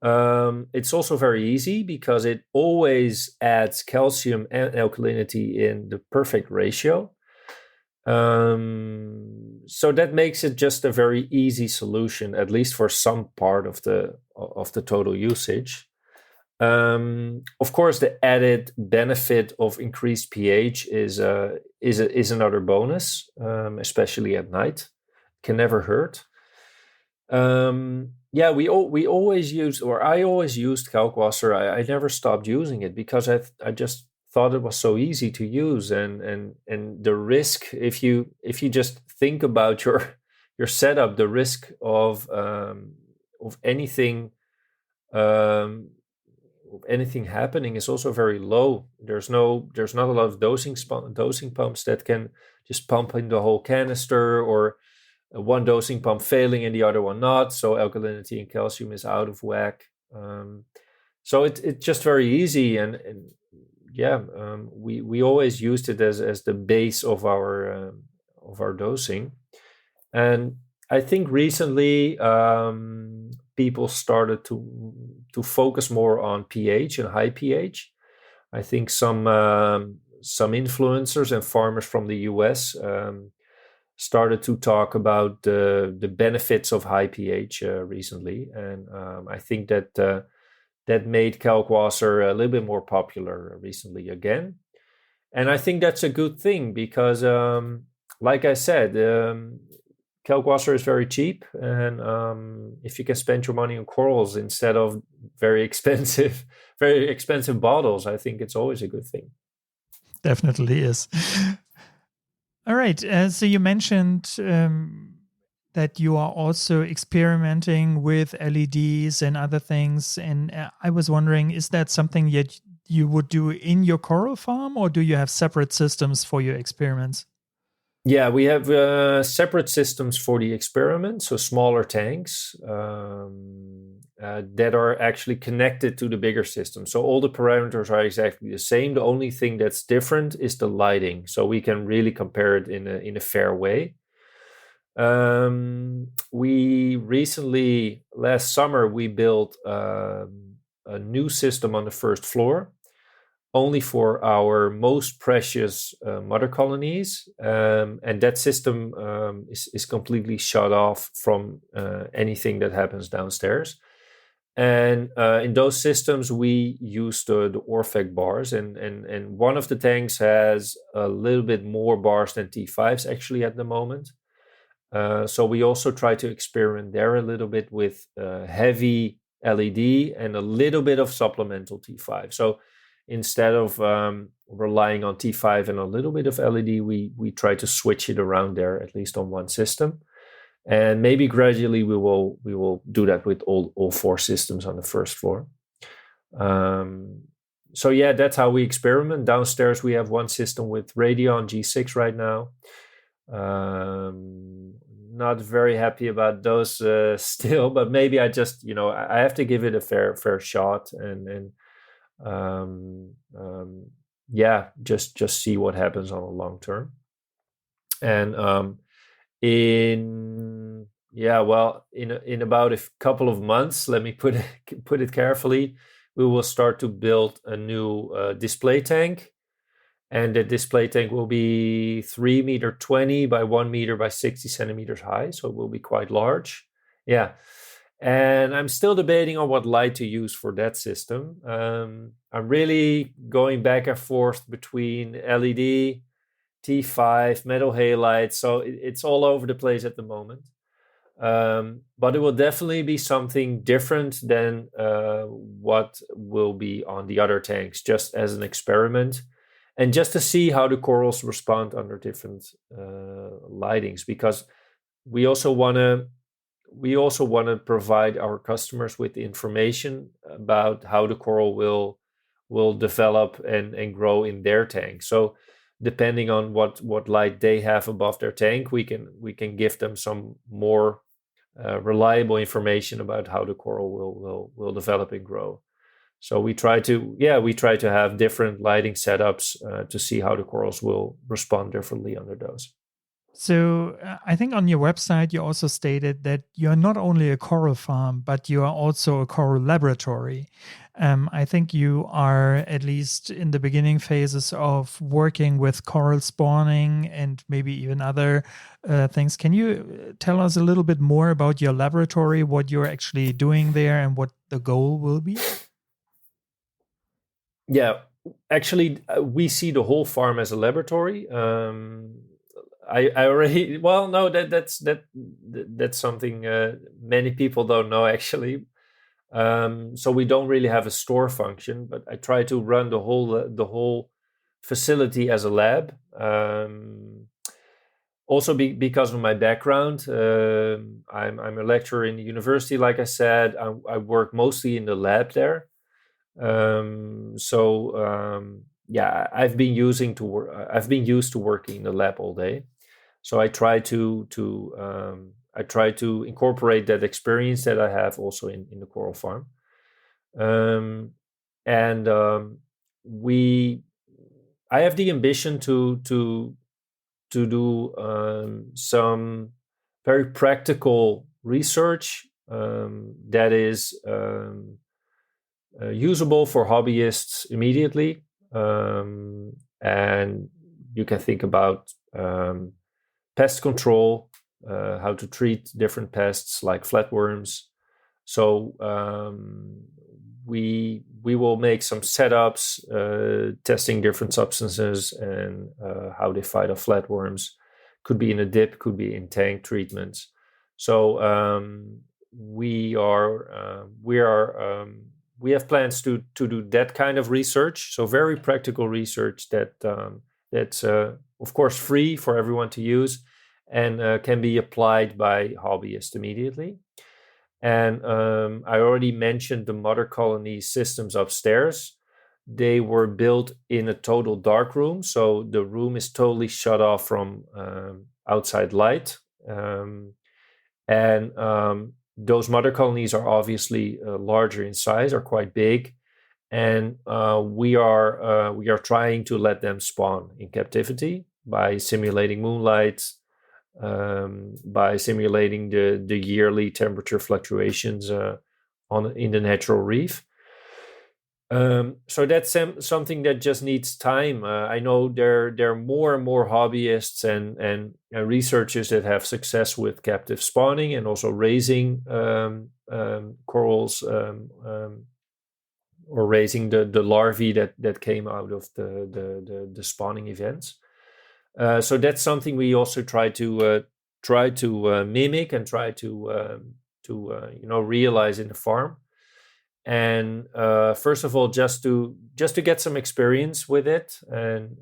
It's also very easy because it always adds calcium and alkalinity in the perfect ratio. So that makes it just a very easy solution, at least for some part of the total usage. Of course, the added benefit of increased pH is another bonus, especially at night. Can never hurt. We always used, or I always used Kalkwasser. I never stopped using it because I just thought it was so easy to use, and the risk, if you just think about your setup, the risk of anything happening is also very low. There's not a lot of dosing pumps that can just pump in the whole canister, or one dosing pump failing and the other one not, so alkalinity and calcium is out of whack. So it's just very easy, and we always used it as the base of our dosing. And I think recently people started to focus more on pH and high pH. I think some influencers and farmers from the US started to talk about the benefits of high pH recently, and I think that that made kalkwater a little bit more popular recently again. And I think that's a good thing because, like I said, kalkwater is very cheap. And if you can spend your money on corals instead of very expensive bottles, I think it's always a good thing. Definitely is. All right. So you mentioned that you are also experimenting with LEDs and other things. And I was wondering, is that something that you would do in your coral farm, or do you have separate systems for your experiments? Yeah, we have separate systems for the experiments, so smaller tanks that are actually connected to the bigger system. So all the parameters are exactly the same. The only thing that's different is the lighting. So we can really compare it in a fair way. We recently, last summer, we built a new system on the first floor, only for our most precious mother colonies. And that system is completely shut off from anything that happens downstairs. And in those systems, we use the Orphec bars. And one of the tanks has a little bit more bars than T5s actually at the moment. So we also try to experiment there a little bit with heavy LED and a little bit of supplemental T5. So instead of relying on T5 and a little bit of LED, we try to switch it around there, at least on one system. And maybe gradually we will do that with all four systems on the first floor. So yeah, that's how we experiment. Downstairs we have one system with Radeon G6 right now. Not very happy about those still, but maybe I just, I have to give it a fair shot and just see what happens on a long term. And in about a couple of months, let me put it carefully, we will start to build a new display tank. And the display tank will be 3 meter 20 by 1 meter by 60 centimeters high. So it will be quite large. Yeah. And I'm still debating on what light to use for that system. I'm really going back and forth between LED, T5, metal halides. So it's all over the place at the moment. But it will definitely be something different than what will be on the other tanks, just as an experiment. And just to see how the corals respond under different lightings, because we also want to provide our customers with the information about how the coral will develop and grow in their tank. So depending on what light they have above their tank, we can give them some more reliable information about how the coral will develop and grow. So we try to have different lighting setups to see how the corals will respond differently under those. So I think on your website, you also stated that you're not only a coral farm, but you are also a coral laboratory. I think you are, at least in the beginning phases of working with coral spawning and maybe even other things. Can you tell us a little bit more about your laboratory, what you're actually doing there and what the goal will be? Yeah, actually, we see the whole farm as a laboratory. I already no, that's something many people don't know actually. So we don't really have a store function, but I try to run the whole facility as a lab. Also, because of my background, I'm a lecturer in the university. Like I said, I work mostly in the lab there. I've been used to working in the lab all day. So I try to incorporate that experience that I have also in the coral farm. I have the ambition to do some very practical research that is usable for hobbyists immediately. And you can think about pest control, how to treat different pests like flatworms. So we will make some setups, testing different substances and how they fight off flatworms. Could be in a dip, could be in tank treatments. So we have plans to do that kind of research. So very practical research that's of course free for everyone to use and can be applied by hobbyists immediately. And I already mentioned the mother colony systems upstairs. They were built in a total dark room, so the room is totally shut off from outside light. And those mother colonies are obviously larger in size, are quite big, and we are trying to let them spawn in captivity by simulating moonlight, by simulating the yearly temperature fluctuations in the natural reef. So that's something that just needs time. I know there are more and more hobbyists and researchers that have success with captive spawning and also raising corals or raising the larvae that came out of the spawning events. So that's something we also try to mimic and try to realize in the farm. And first of all, just to get some experience with it, and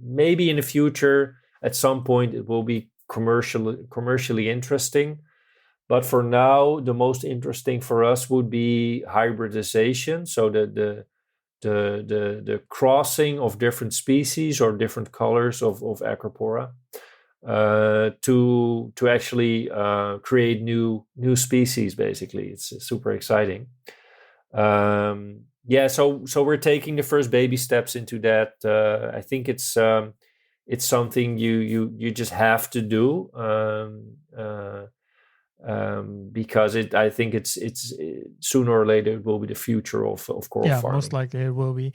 maybe in the future at some point it will be commercially interesting. But for now, the most interesting for us would be hybridization. So the crossing of different species or different colors of Acropora to actually create new species. Basically, it's super exciting. So we're taking the first baby steps into that. I think it's something you just have to do. Because I think it's sooner or later it will be the future of coral farming. Most likely it will be.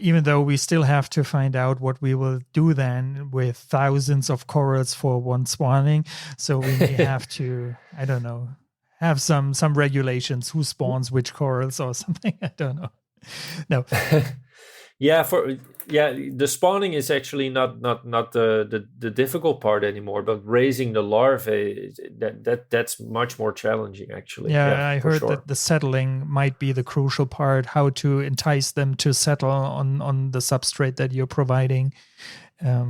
Even though we still have to find out what we will do then with thousands of corals for one spawning. So we may have to, I don't know, have some regulations who spawns which corals or something. I don't know. No. The spawning is actually not the difficult part anymore, but raising the larvae that's much more challenging actually. I heard that the settling might be the crucial part, how to entice them to settle on the substrate that you're providing. There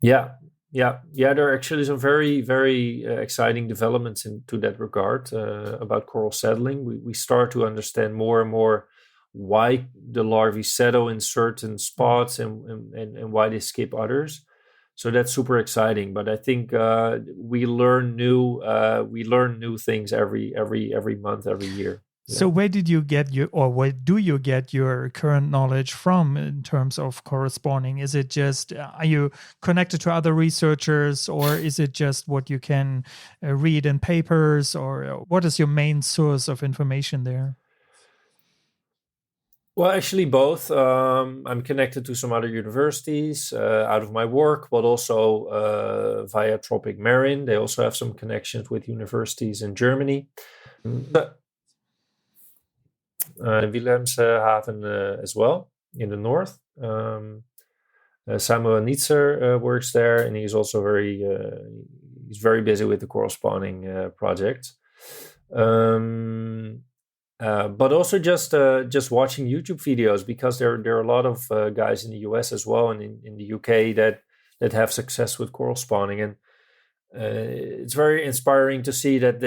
are actually some very, very exciting developments into that regard about coral settling. We start to understand more and more why the larvae settle in certain spots and why they skip others. So that's super exciting. But I think we learn new things every month, every year. Yeah. So where do you get your current knowledge from in terms of coral spawning? Is it just, are you connected to other researchers, or is it just what you can read in papers, or what is your main source of information there? Well, actually both. I'm connected to some other universities out of my work, but also via Tropic Marine. They also have some connections with universities in Germany. Wilhelmshaven as well, in the north. Samuel Nitzer works there, and he's also he's very busy with the coral spawning project. But also just watching YouTube videos, because there are a lot of guys in the US as well and in the UK that have success with coral spawning, and it's very inspiring to see that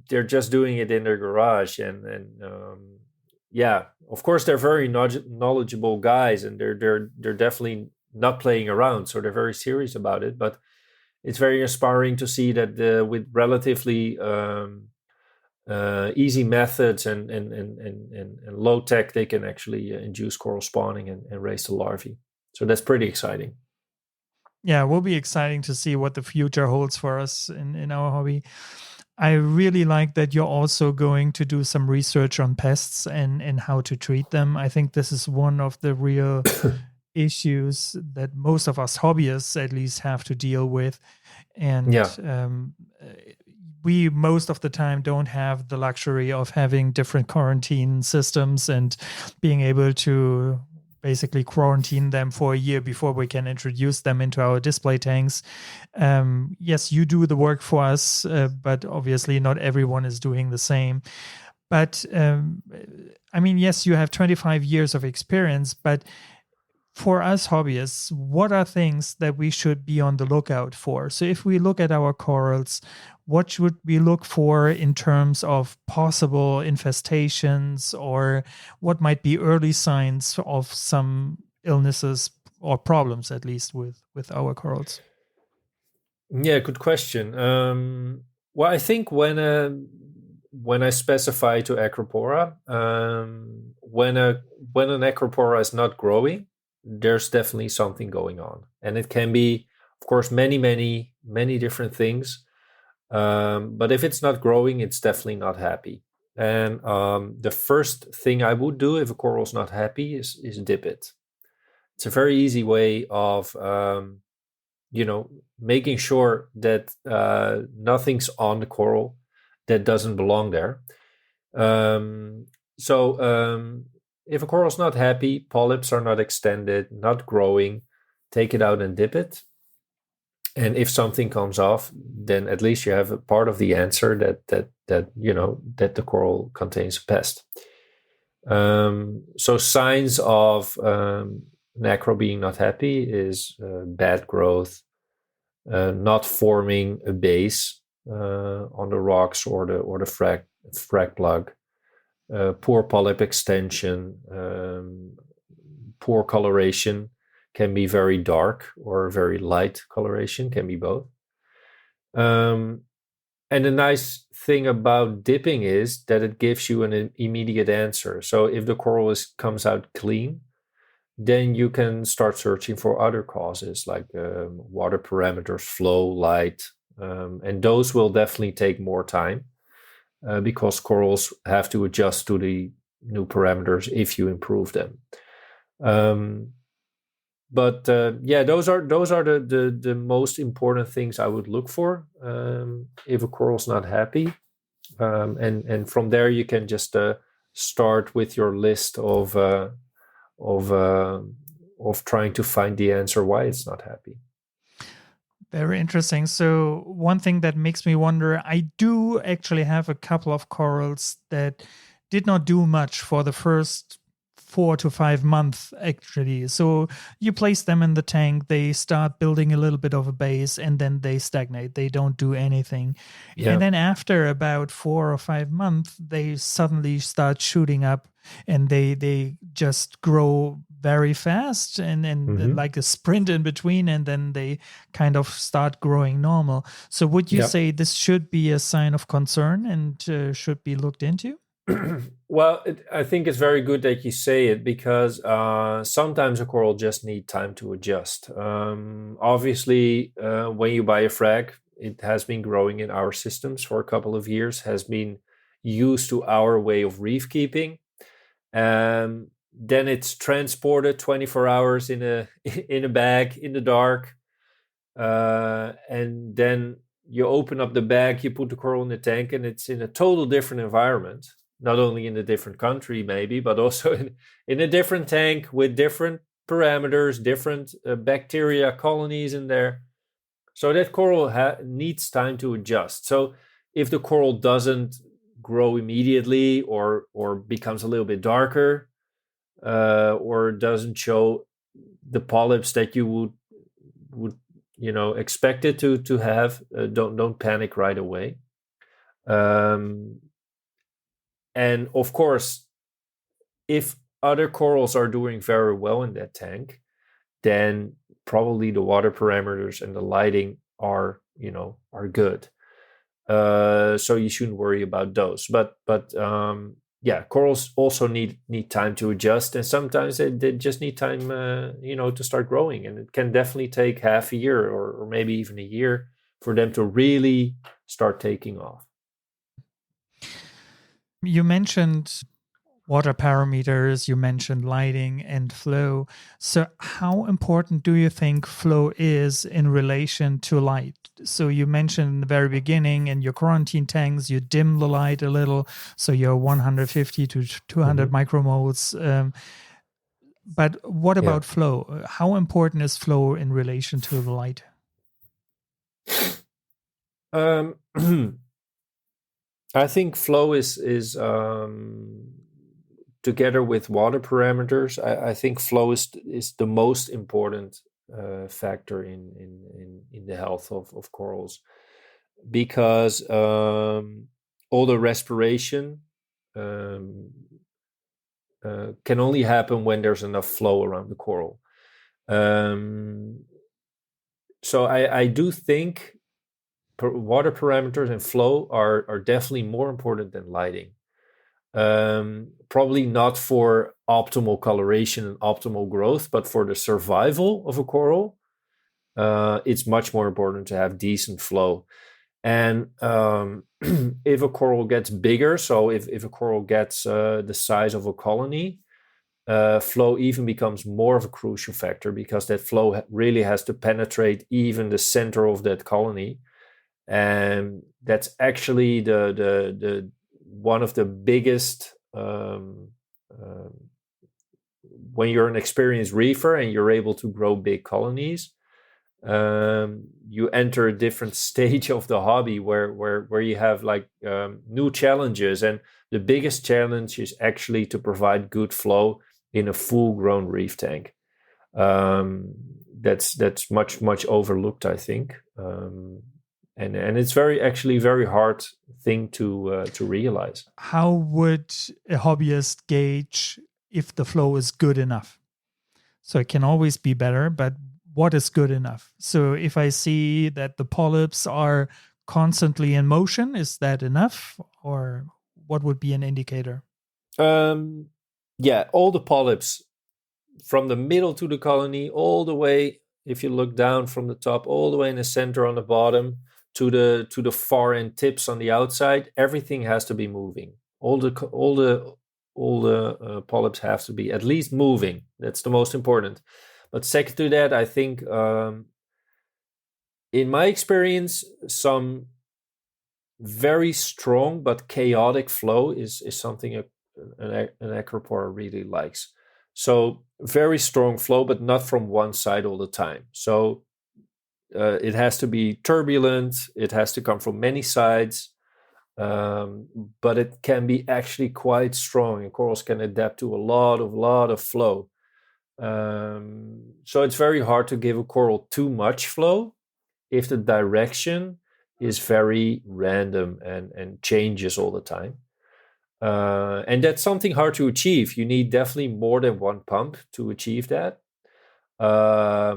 they're just doing it in their garage, and of course they're very knowledgeable guys, and they're definitely not playing around, so they're very serious about it. But it's very inspiring to see that with relatively easy methods and low tech, they can actually induce coral spawning and raise the larvae. So that's pretty exciting. Yeah, it will be exciting to see what the future holds for us in our hobby. I really like that you're also going to do some research on pests and how to treat them. I think this is one of the real issues that most of us hobbyists at least have to deal with. And we most of the time don't have the luxury of having different quarantine systems and being able to basically quarantine them for a year before we can introduce them into our display tanks. Yes, you do the work for us, but obviously not everyone is doing the same. But I mean, yes, you have 25 years of experience, but for us hobbyists, what are things that we should be on the lookout for? So if we look at our corals, what should we look for in terms of possible infestations, or what might be early signs of some illnesses or problems, at least with our corals? Yeah, good question. Well, I think when I specify to Acropora, when an Acropora is not growing, there's definitely something going on, and it can be, of course, many different things. But if it's not growing, it's definitely not happy. And the first thing I would do if a coral is not happy is dip it. It's a very easy way of making sure that nothing's on the coral that doesn't belong there. So if a coral's not happy, polyps are not extended, not growing, take it out and dip it. And if something comes off, then at least you have a part of the answer that the coral contains a pest. So signs of an acro being not happy is bad growth, not forming a base on the rocks or the frag plug, poor polyp extension, poor coloration, can be very dark or very light coloration, can be both. And the nice thing about dipping is that it gives you an immediate answer. So if the coral comes out clean, then you can start searching for other causes like water parameters, flow, light, and those will definitely take more time because corals have to adjust to the new parameters if you improve them. But those are the most important things I would look for if a coral's not happy, and from there you can just start with your list of trying to find the answer why it's not happy. Very interesting. So one thing that makes me wonder, I do actually have a couple of corals that did not do much for the first 4 to 5 months, actually. So you place them in the tank, they start building a little bit of a base, and then they stagnate. They don't do anything. Yeah. And then after about 4 or 5 months, they suddenly start shooting up, and they just grow very fast and like a sprint in between, and then they kind of start growing normal. So would you say this should be a sign of concern and should be looked into? Well, I think it's very good that you say it because sometimes a coral just need time to adjust. Obviously, when you buy a frag, it has been growing in our systems for a couple of years, has been used to our way of reef keeping. Then it's transported 24 hours in a bag in the dark, and then you open up the bag, you put the coral in the tank, and it's in a total different environment. Not only in a different country, maybe, but also in a different tank with different parameters, different bacteria colonies in there. So that coral needs time to adjust. So if the coral doesn't grow immediately or becomes a little bit darker or doesn't show the polyps that you would expect it to have, don't panic right away. And of course, if other corals are doing very well in that tank, then probably the water parameters and the lighting are good. So you shouldn't worry about those. But corals also need time to adjust, and sometimes they just need time, to start growing. And it can definitely take half a year or maybe even a year for them to really start taking off. You mentioned water parameters. You mentioned lighting and flow. So how important do you think flow is in relation to light? So you mentioned in the very beginning in your quarantine tanks, you dim the light a little. So you're 150 to 200 micromoles. But what about flow? How important is flow in relation to the light? I think flow is together with water parameters. I think flow is the most important factor in the health of corals, because all the respiration can only happen when there's enough flow around the coral. So I do think water parameters and flow are definitely more important than lighting. Probably not for optimal coloration and optimal growth, but for the survival of a coral, it's much more important to have decent flow. And if a coral gets bigger, so if a coral gets the size of a colony, flow even becomes more of a crucial factor, because that flow really has to penetrate even the center of that colony. And that's actually the one of the biggest, when you're an experienced reefer and you're able to grow big colonies, you enter a different stage of the hobby where you have like new challenges. And the biggest challenge is actually to provide good flow in a full-grown reef tank. That's much overlooked, I think. And it's very hard thing to realize. How would a hobbyist gauge if the flow is good enough? So it can always be better, but what is good enough? So if I see that the polyps are constantly in motion, is that enough? Or what would be an indicator? Yeah, all the polyps from the middle to the colony, all the way, if you look down from the top, all the way in the center on the bottom, to the far end tips on the outside, everything has to be moving. All the polyps have to be at least moving. That's the most important. But second to that, I think, in my experience, some very strong but chaotic flow is something an Acropora really likes. So very strong flow, but not from one side all the time. So it has to be turbulent. It has to come from many sides, but it can be actually quite strong. And corals can adapt to a lot of flow. So it's very hard to give a coral too much flow if the direction is very random and changes all the time. And that's something hard to achieve. You need definitely more than one pump to achieve that. Yeah,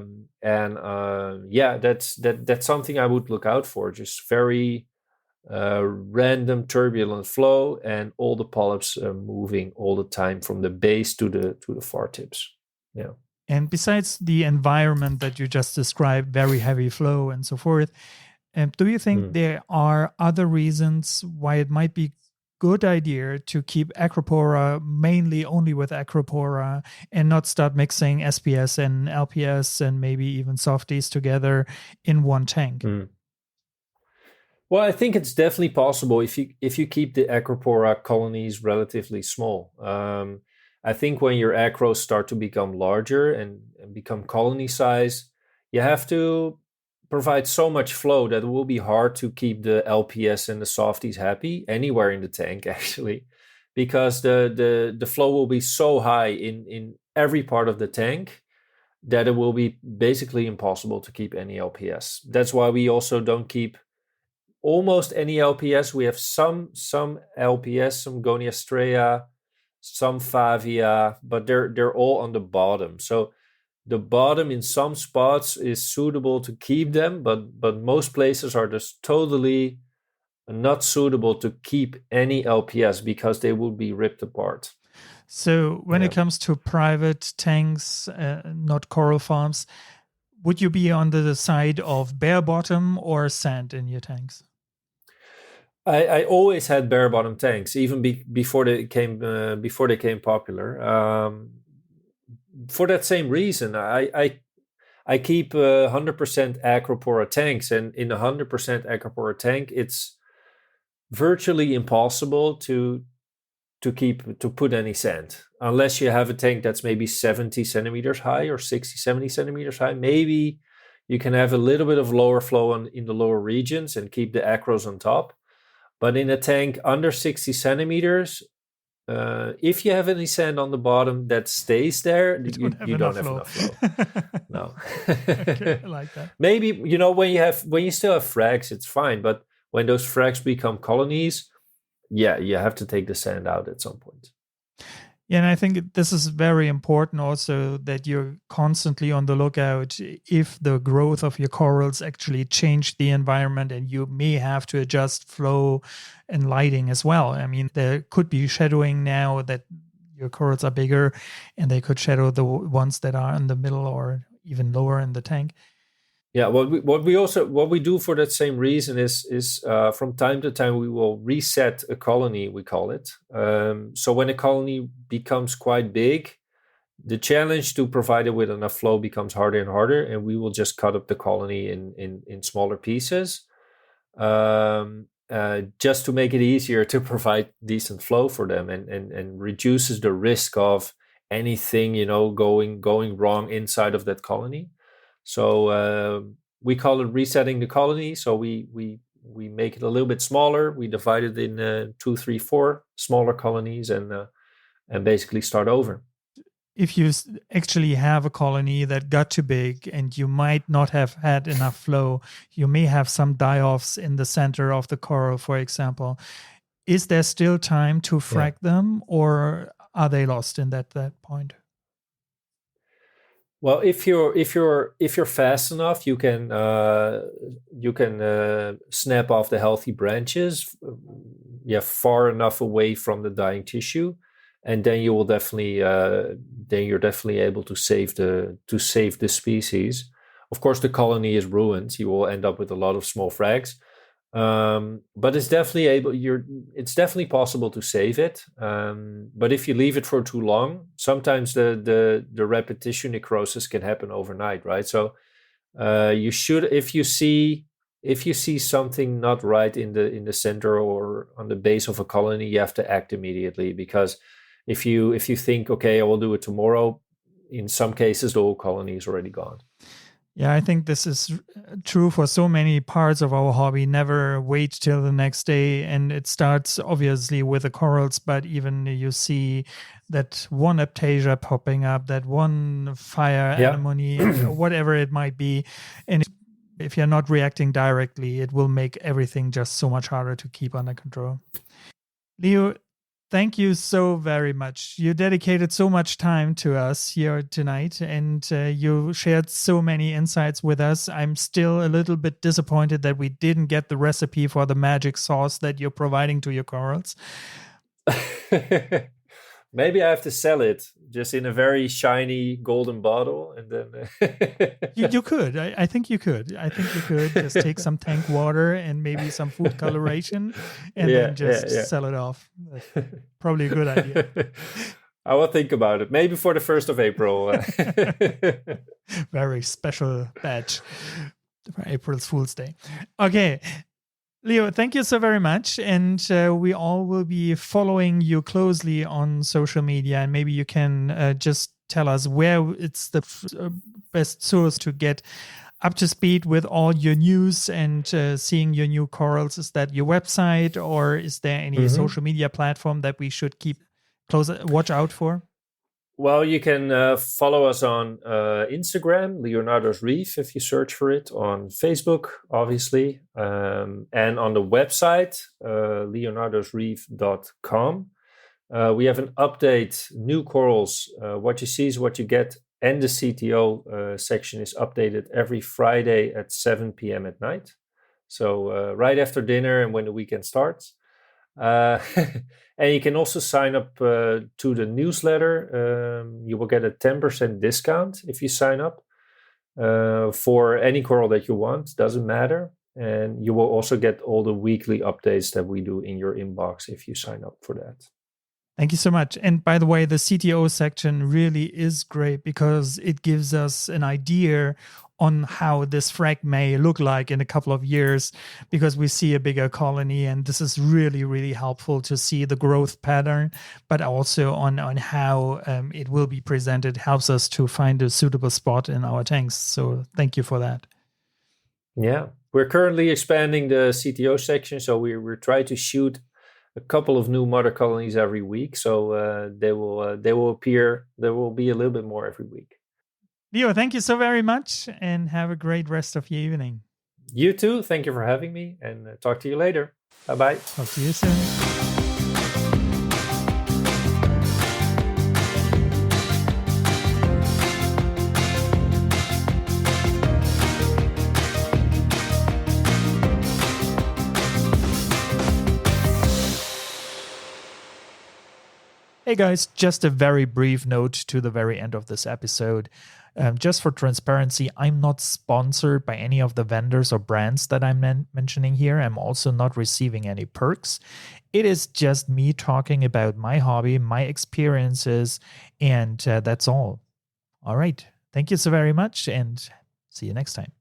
that's something I would look out for. Just very random turbulent flow, and all the polyps moving all the time from the base to the far tips. Yeah. And besides the environment that you just described, very heavy flow and so forth, do you think there are other reasons why it might be good idea to keep Acropora mainly only with Acropora and not start mixing SPS and LPS and maybe even softies together in one tank? Well, I think it's definitely possible if you keep the Acropora colonies relatively small. I think when your acros start to become larger and become colony size, you have to provide so much flow that it will be hard to keep the LPS and the softies happy anywhere in the tank, actually, because the flow will be so high in every part of the tank that it will be basically impossible to keep any LPS. That's why we also don't keep almost any LPS. We have some LPS, some Goniastrea, some Favia, but they're all on the bottom. So the bottom in some spots is suitable to keep them, but most places are just totally not suitable to keep any LPS because they would be ripped apart. So when it comes to private tanks, not coral farms, would you be on the side of bare bottom or sand in your tanks? I always had bare bottom tanks, even before they came popular. For that same reason, I keep 100% Acropora tanks, and in a 100% Acropora tank, it's virtually impossible to put any sand unless you have a tank that's maybe 70 centimeters high or 60, 70 centimeters high. Maybe you can have a little bit of lower flow in the lower regions and keep the acros on top. But in a tank under 60 centimeters, if you have any sand on the bottom that stays there, you don't have enough flow. No. Okay, I like that. Maybe, when you still have frags, it's fine. But when those frags become colonies, yeah, you have to take the sand out at some point. Yeah, and I think this is very important also, that you're constantly on the lookout if the growth of your corals actually change the environment, and you may have to adjust flow and lighting as well. I mean, there could be shadowing now that your corals are bigger, and they could shadow the ones that are in the middle or even lower in the tank. Yeah, what we do for that same reason is from time to time we will reset a colony, we call it. So when a colony becomes quite big, the challenge to provide it with enough flow becomes harder and harder, and we will just cut up the colony in smaller pieces, just to make it easier to provide decent flow for them, and reduces the risk of anything going wrong inside of that colony. So we call it resetting the colony. So we make it a little bit smaller. We divide it in 2, 3, 4 smaller colonies, and basically start over. If you actually have a colony that got too big and you might not have had enough flow, you may have some die-offs in the center of the coral, for example. Is there still time to frag them, or are they lost in that point? Well, if you're fast enough, you can snap off the healthy branches, far enough away from the dying tissue, and then you're definitely able to save the species. Of course, the colony is ruined. You will end up with a lot of small frags. But it's definitely possible to save it. But if you leave it for too long, sometimes the repetition necrosis can happen overnight, right? So you should, if you see something not right in the center or on the base of a colony, you have to act immediately, because if you think, okay, I will do it tomorrow, in some cases the whole colony is already gone. Yeah, I think this is true for so many parts of our hobby. Never wait till the next day. And it starts obviously with the corals, but even you see that one aptasia popping up, that one fire anemone, whatever it might be. And if you're not reacting directly, it will make everything just so much harder to keep under control. Leo, thank you so very much. You dedicated so much time to us here tonight, and you shared so many insights with us. I'm still a little bit disappointed that we didn't get the recipe for the magic sauce that you're providing to your corals. Maybe I have to sell it just in a very shiny golden bottle, and then you could. I think you could. I think you could just take some tank water and maybe some food coloration, and then just sell it off. That's probably a good idea. I will think about it. Maybe for the 1st of April. Very special batch for April's Fool's Day. Okay. Leo, thank you so very much. And we all will be following you closely on social media. And maybe you can just tell us where it's the best source to get up to speed with all your news and seeing your new corals. Is that your website, or is there any social media platform that we should keep watch out for? Well, you can follow us on Instagram, Leonardo's Reef, if you search for it, on Facebook, obviously, and on the website, leonardosreef.com. We have an update, new corals, what you see is what you get, and the CTO section is updated every Friday at 7 p.m. at night. So right after dinner and when the weekend starts. And you can also sign up to the newsletter. You will get a 10% discount if you sign up for any coral that you want. Doesn't matter. And you will also get all the weekly updates that we do in your inbox if you sign up for that. Thank you so much. And by the way, the CTO section really is great because it gives us an idea on how this frag may look like in a couple of years, because we see a bigger colony. And this is really, really helpful to see the growth pattern, but also on how it will be presented helps us to find a suitable spot in our tanks. So thank you for that. Yeah, we're currently expanding the CTO section. So we're trying to shoot a couple of new mother colonies every week. So they will appear. There will be a little bit more every week. Leo, thank you so very much and have a great rest of your evening. You too. Thank you for having me, and talk to you later. Bye-bye. Talk to you soon. Hey guys, just a very brief note to the very end of this episode. Just for transparency, I'm not sponsored by any of the vendors or brands that I'm mentioning here. I'm also not receiving any perks. It is just me talking about my hobby, my experiences, and that's all. All right. Thank you so very much and see you next time.